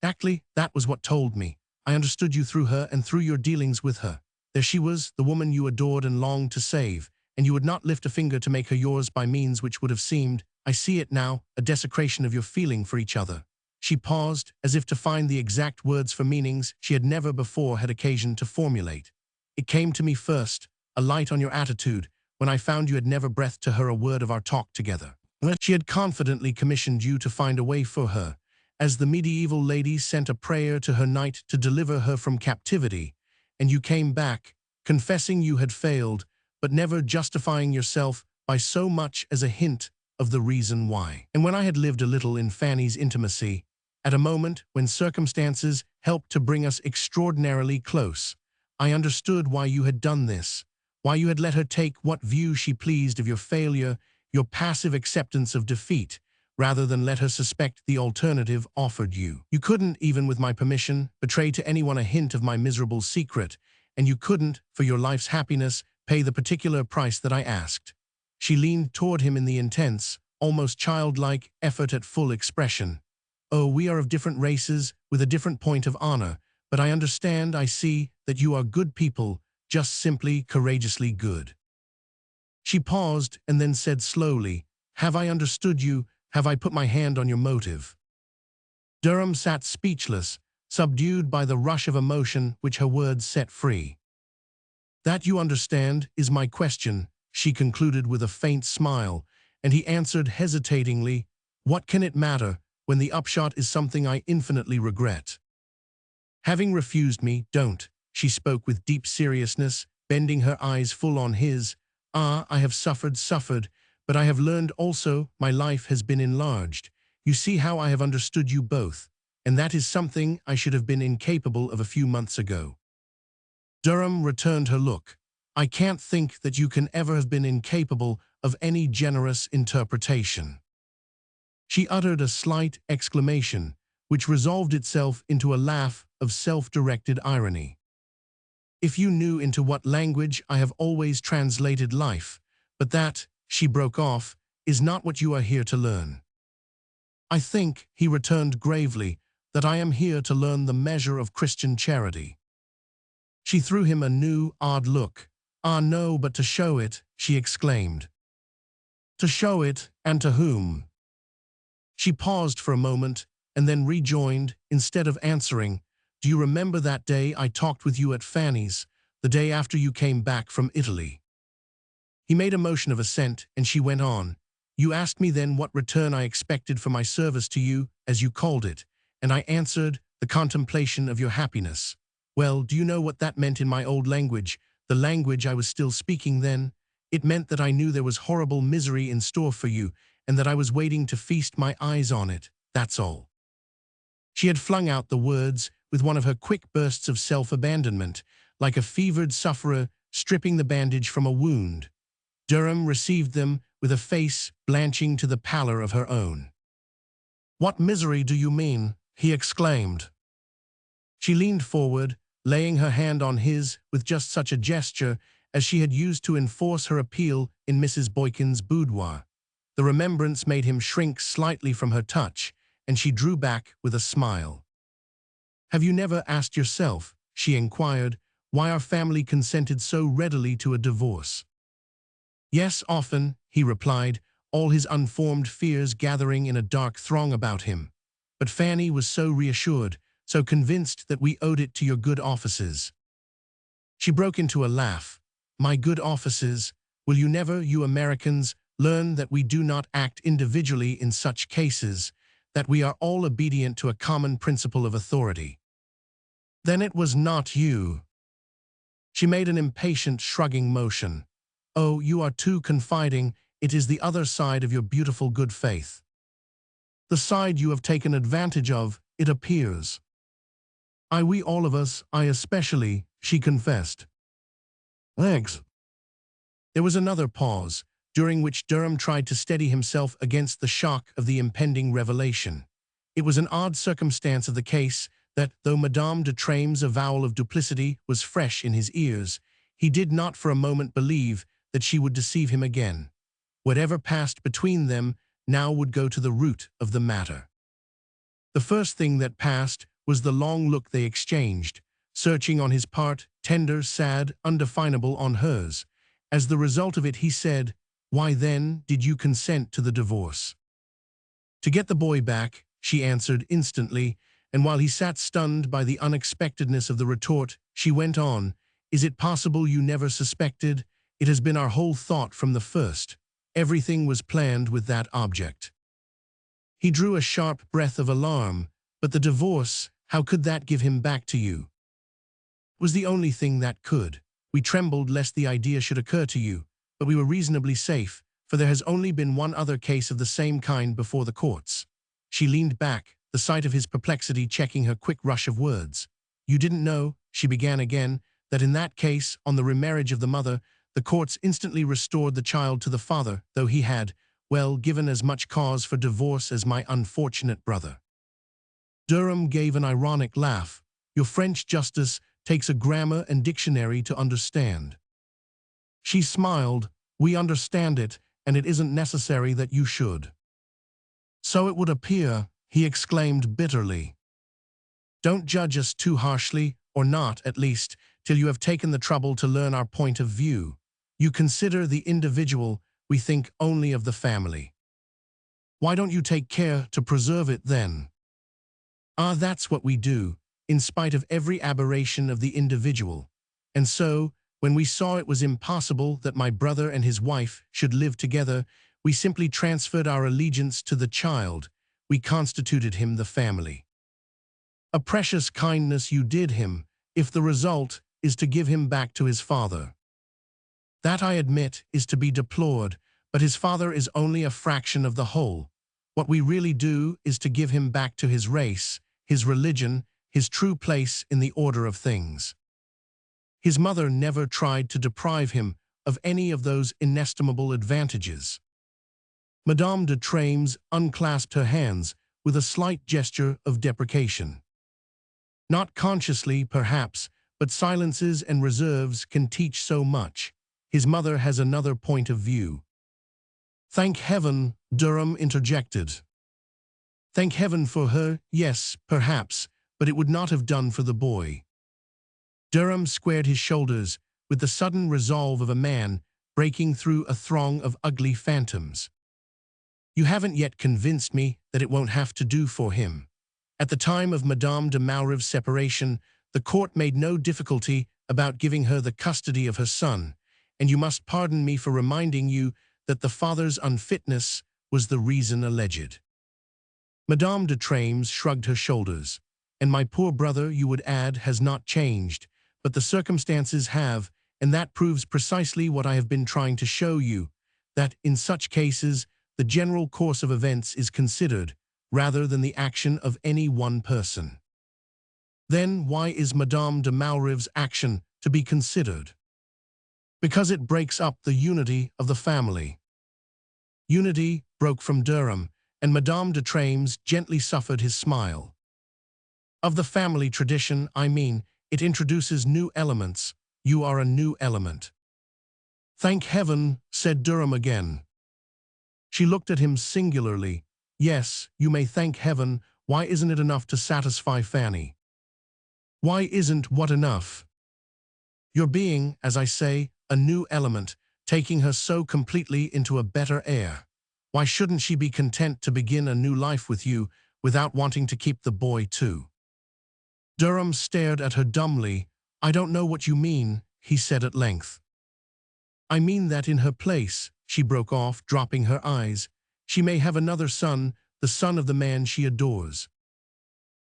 "Exactly, that was what told me. I understood you through her and through your dealings with her. There she was, the woman you adored and longed to save, and you would not lift a finger to make her yours by means which would have seemed, I see it now, a desecration of your feeling for each other." She paused, as if to find the exact words for meanings she had never before had occasion to formulate. "It came to me first, a light on your attitude, when I found you had never breathed to her a word of our talk together. She had confidently commissioned you to find a way for her, as the medieval lady sent a prayer to her knight to deliver her from captivity, and you came back, confessing you had failed, but never justifying yourself by so much as a hint of the reason why. And when I had lived a little in Fanny's intimacy, at a moment when circumstances helped to bring us extraordinarily close, I understood why you had done this, why you had let her take what view she pleased of your failure, your passive acceptance of defeat, rather than let her suspect the alternative offered you. You couldn't, even with my permission, betray to anyone a hint of my miserable secret, and you couldn't, for your life's happiness, pay the particular price that I asked." She leaned toward him in the intense, almost childlike effort at full expression. "Oh, we are of different races, with a different point of honor, but I understand, I see, that you are good people, just simply courageously good." She paused and then said slowly, "Have I understood you? Have I put my hand on your motive?" Durham sat speechless, subdued by the rush of emotion which her words set free. "That you understand is my question," she concluded with a faint smile, and he answered hesitatingly, "What can it matter, when the upshot is something I infinitely regret?" Having refused me, don't. She spoke with deep seriousness, bending her eyes full on his. Ah, I have suffered, but I have learned also, my life has been enlarged. You see how I have understood you both, and that is something I should have been incapable of a few months ago. Durham returned her look. I can't think that you can ever have been incapable of any generous interpretation. She uttered a slight exclamation, which resolved itself into a laugh of self-directed irony. If you knew into what language I have always translated life, but that, she broke off, is not what you are here to learn. I think, he returned gravely, that I am here to learn the measure of Christian charity. She threw him a new, odd look. Ah, no, but to show it, she exclaimed. To show it, and to whom? She paused for a moment, and then rejoined, instead of answering, do you remember that day I talked with you at Fanny's, the day after you came back from Italy? He made a motion of assent, and she went on. You asked me then what return I expected for my service to you, as you called it, and I answered, the contemplation of your happiness. Well, do you know what that meant in my old language, the language I was still speaking then? It meant that I knew there was horrible misery in store for you, and that I was waiting to feast my eyes on it, that's all. She had flung out the words with one of her quick bursts of self-abandonment, like a fevered sufferer stripping the bandage from a wound. Durham received them with a face blanching to the pallor of her own. What misery do you mean? He exclaimed. She leaned forward, laying her hand on his with just such a gesture as she had used to enforce her appeal in Mrs. Boykin's boudoir. The remembrance made him shrink slightly from her touch, and she drew back with a smile. Have you never asked yourself, she inquired, why our family consented so readily to a divorce? Yes, often, he replied, all his unformed fears gathering in a dark throng about him. But Fanny was so reassured, so convinced that we owed it to your good offices. She broke into a laugh. My good offices, will you never, you Americans, learn that we do not act individually in such cases, that we are all obedient to a common principle of authority? Then it was not you. She made an impatient shrugging motion. Oh, you are too confiding. It is the other side of your beautiful good faith. The side you have taken advantage of, it appears. We all of us, I especially, she confessed. Thanks. There was another pause, during which Durham tried to steady himself against the shock of the impending revelation. It was an odd circumstance of the case that, though Madame de Treymes' avowal of duplicity was fresh in his ears, he did not for a moment believe that she would deceive him again. Whatever passed between them now would go to the root of the matter. The first thing that passed was the long look they exchanged, searching on his part, tender, sad, undefinable on hers. As the result of it he said, why then did you consent to the divorce? To get the boy back, she answered instantly, and while he sat stunned by the unexpectedness of the retort, she went on, is it possible you never suspected? It has been our whole thought from the first. Everything was planned with that object. He drew a sharp breath of alarm, but the divorce, how could that give him back to you? It was the only thing that could. We trembled lest the idea should occur to you, but we were reasonably safe, for there has only been one other case of the same kind before the courts. She leaned back, the sight of his perplexity checking her quick rush of words. You didn't know, she began again, that in that case, on the remarriage of the mother, the courts instantly restored the child to the father, though he had, well, given as much cause for divorce as my unfortunate brother. Durham gave an ironic laugh. Your French justice takes a grammar and dictionary to understand. She smiled. We understand it, and it isn't necessary that you should. So it would appear, he exclaimed bitterly. Don't judge us too harshly, or not, at least, till you have taken the trouble to learn our point of view. You consider the individual, we think only of the family. Why don't you take care to preserve it then? Ah, that's what we do, in spite of every aberration of the individual. And so, when we saw it was impossible that my brother and his wife should live together, we simply transferred our allegiance to the child. We constituted him the family. A precious kindness you did him, if the result is to give him back to his father. That, I admit, is to be deplored, but his father is only a fraction of the whole. What we really do is to give him back to his race, his religion, his true place in the order of things. His mother never tried to deprive him of any of those inestimable advantages. Madame de Treymes unclasped her hands with a slight gesture of deprecation. Not consciously, perhaps, but silences and reserves can teach so much. His mother has another point of view. Thank heaven, Durham interjected. Thank heaven for her, yes, perhaps, but it would not have done for the boy. Durham squared his shoulders with the sudden resolve of a man breaking through a throng of ugly phantoms. You haven't yet convinced me that it won't have to do for him. At the time of Madame de Treymes' separation, the court made no difficulty about giving her the custody of her son, and you must pardon me for reminding you that the father's unfitness was the reason alleged. Madame de Treymes shrugged her shoulders. And my poor brother, you would add, has not changed, but the circumstances have, and that proves precisely what I have been trying to show you, that in such cases, the general course of events is considered, rather than the action of any one person. Then why is Madame de Treymes' action to be considered? Because it breaks up the unity of the family. Unity broke from Durham, and Madame de Treymes gently suffered his smile. Of the family tradition, I mean, it introduces new elements. You are a new element. Thank heaven, said Durham again. She looked at him singularly. Yes, you may thank heaven. Why isn't it enough to satisfy Fanny? Why isn't what enough? Your being, as I say, a new element, taking her so completely into a better air. Why shouldn't she be content to begin a new life with you without wanting to keep the boy too? Durham stared at her dumbly. I don't know what you mean, he said at length. I mean that in her place, she broke off, dropping her eyes. She may have another son, the son of the man she adores.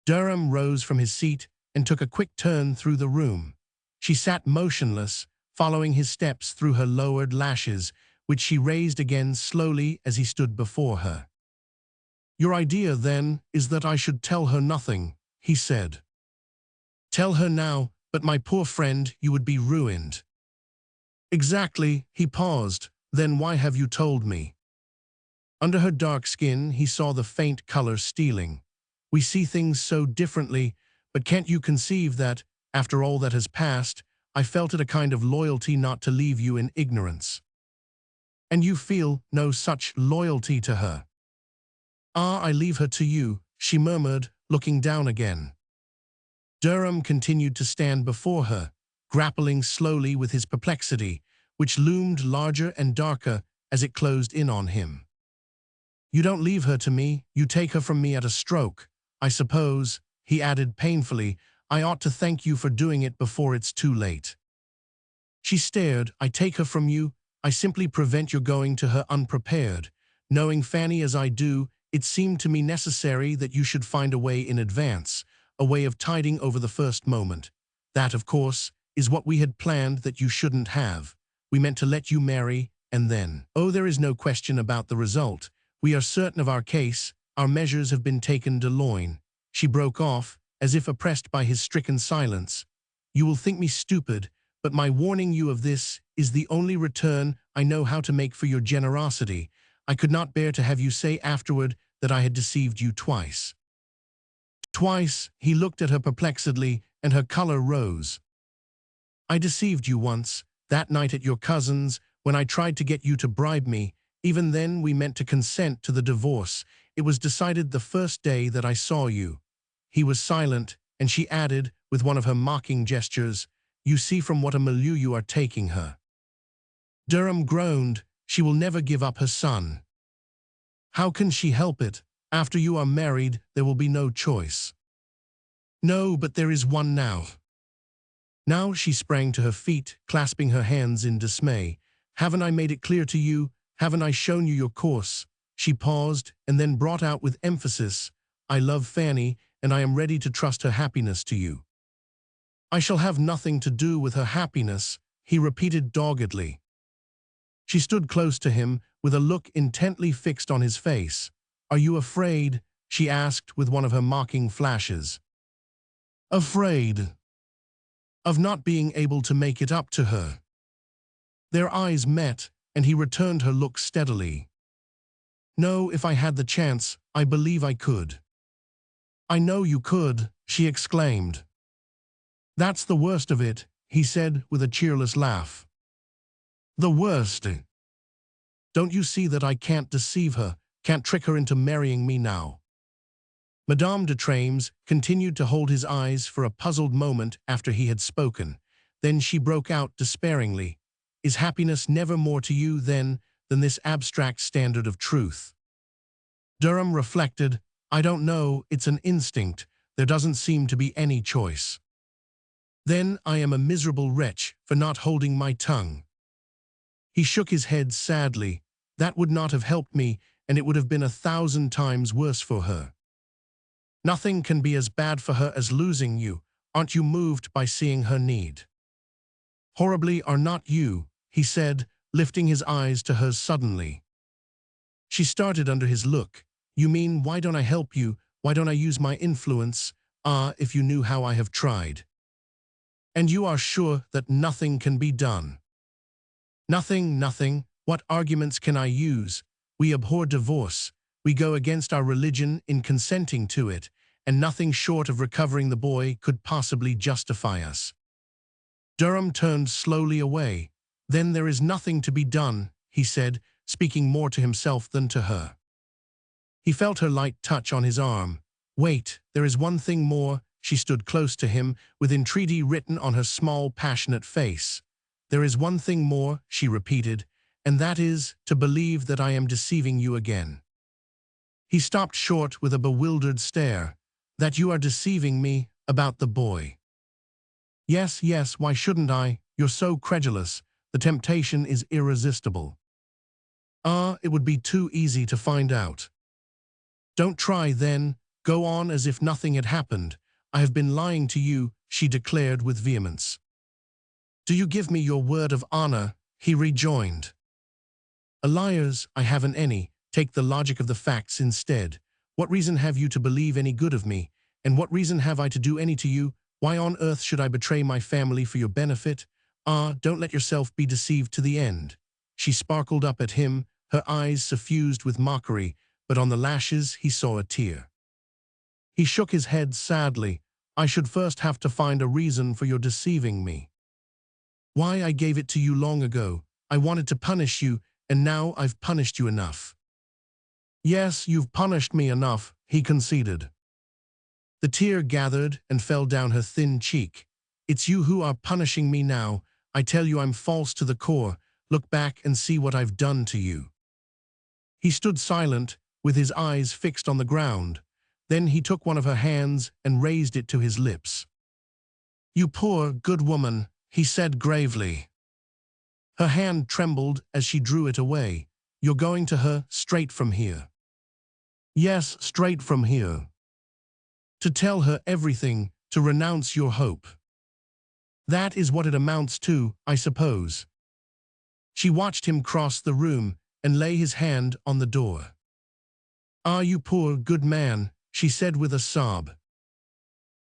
Durham rose from his seat and took a quick turn through the room. She sat motionless, following his steps through her lowered lashes, which she raised again slowly as he stood before her. Your idea, then, is that I should tell her nothing, he said. Tell her now, but my poor friend, you would be ruined. Exactly, he paused. Then why have you told me? Under her dark skin, he saw the faint color stealing. We see things so differently, but can't you conceive that, after all that has passed, I felt it a kind of loyalty not to leave you in ignorance. And you feel no such loyalty to her. Ah, I leave her to you, she murmured, looking down again. Durham continued to stand before her, grappling slowly with his perplexity, which loomed larger and darker as it closed in on him. You don't leave her to me, you take her from me at a stroke. I suppose, he added painfully, I ought to thank you for doing it before it's too late. She stared. I take her from you, I simply prevent your going to her unprepared. Knowing Fanny as I do, it seemed to me necessary that you should find a way in advance, a way of tiding over the first moment. That, of course, is what we had planned that you shouldn't have. We meant to let you marry, and then. Oh, there is no question about the result. We are certain of our case. Our measures have been taken de loin. She broke off, as if oppressed by his stricken silence. You will think me stupid, but my warning you of this is the only return I know how to make for your generosity. I could not bear to have you say afterward that I had deceived you twice. Twice, he looked at her perplexedly, and her color rose. I deceived you once, that night at your cousin's, when I tried to get you to bribe me. Even then we meant to consent to the divorce. It was decided the first day that I saw you. He was silent, and she added, with one of her mocking gestures, You see from what a milieu you are taking her. Durham groaned. She will never give up her son. How can she help it? After you are married, there will be no choice. No, but there is one now. Now she sprang to her feet, clasping her hands in dismay. Haven't I made it clear to you? Haven't I shown you your course? She paused, and then brought out with emphasis, I love Fanny, and I am ready to trust her happiness to you." "I shall have nothing to do with her happiness," he repeated doggedly. She stood close to him, with a look intently fixed on his face. "Are you afraid?" she asked with one of her mocking flashes. "Afraid of not being able to make it up to her?" Their eyes met, and he returned her look steadily. "No, if I had the chance, I believe I could." "I know you could," she exclaimed. "That's the worst of it," he said with a cheerless laugh. "The worst? Don't you see that I can't deceive her, can't trick her into marrying me now?" Madame de Treymes continued to hold his eyes for a puzzled moment after he had spoken. Then she broke out despairingly, "Is happiness never more to you, then, than this abstract standard of truth?" Durham reflected, "I don't know, it's an instinct. There doesn't seem to be any choice." "Then I am a miserable wretch for not holding my tongue." He shook his head sadly. "That would not have helped me, and it would have been 1,000 times worse for her." "Nothing can be as bad for her as losing you. Aren't you moved by seeing her need?" "Horribly, are not you?" he said, lifting his eyes to hers suddenly. She started under his look. "You mean, why don't I help you? Why don't I use my influence? Ah, if you knew how I have tried." "And you are sure that nothing can be done?" "Nothing, nothing. What arguments can I use? We abhor divorce. We go against our religion in consenting to it, and nothing short of recovering the boy could possibly justify us." Durham turned slowly away. "Then there is nothing to be done," he said, speaking more to himself than to her. He felt her light touch on his arm. "Wait, there is one thing more." She stood close to him, with entreaty written on her small, passionate face. "There is one thing more," she repeated, "and that is to believe that I am deceiving you again." He stopped short with a bewildered stare. "That you are deceiving me about the boy?" "Yes, yes, why shouldn't I? You're so credulous. The temptation is irresistible." "Ah, it would be too easy to find out." "Don't try, then. Go on as if nothing had happened. I have been lying to you," she declared with vehemence. "Do you give me your word of honor?" he rejoined. "A liar's I haven't any. Take the logic of the facts instead. What reason have you to believe any good of me? And what reason have I to do any to you? Why on earth should I betray my family for your benefit? Ah, don't let yourself be deceived to the end." She sparkled up at him, her eyes suffused with mockery, but on the lashes he saw a tear. He shook his head sadly. "I should first have to find a reason for your deceiving me. Why, I gave it to you long ago. I wanted to punish you, and now I've punished you enough." "Yes, you've punished me enough," he conceded. The tear gathered and fell down her thin cheek. "It's you who are punishing me now. I tell you I'm false to the core. Look back and see what I've done to you." He stood silent, with his eyes fixed on the ground. Then he took one of her hands and raised it to his lips. "You poor, good woman," he said gravely. Her hand trembled as she drew it away. "You're going to her straight from here?" "Yes, straight from here. To tell her everything, to renounce your hope. That is what it amounts to, I suppose." She watched him cross the room and lay his hand on the door. "Ah, you poor, good man," she said with a sob.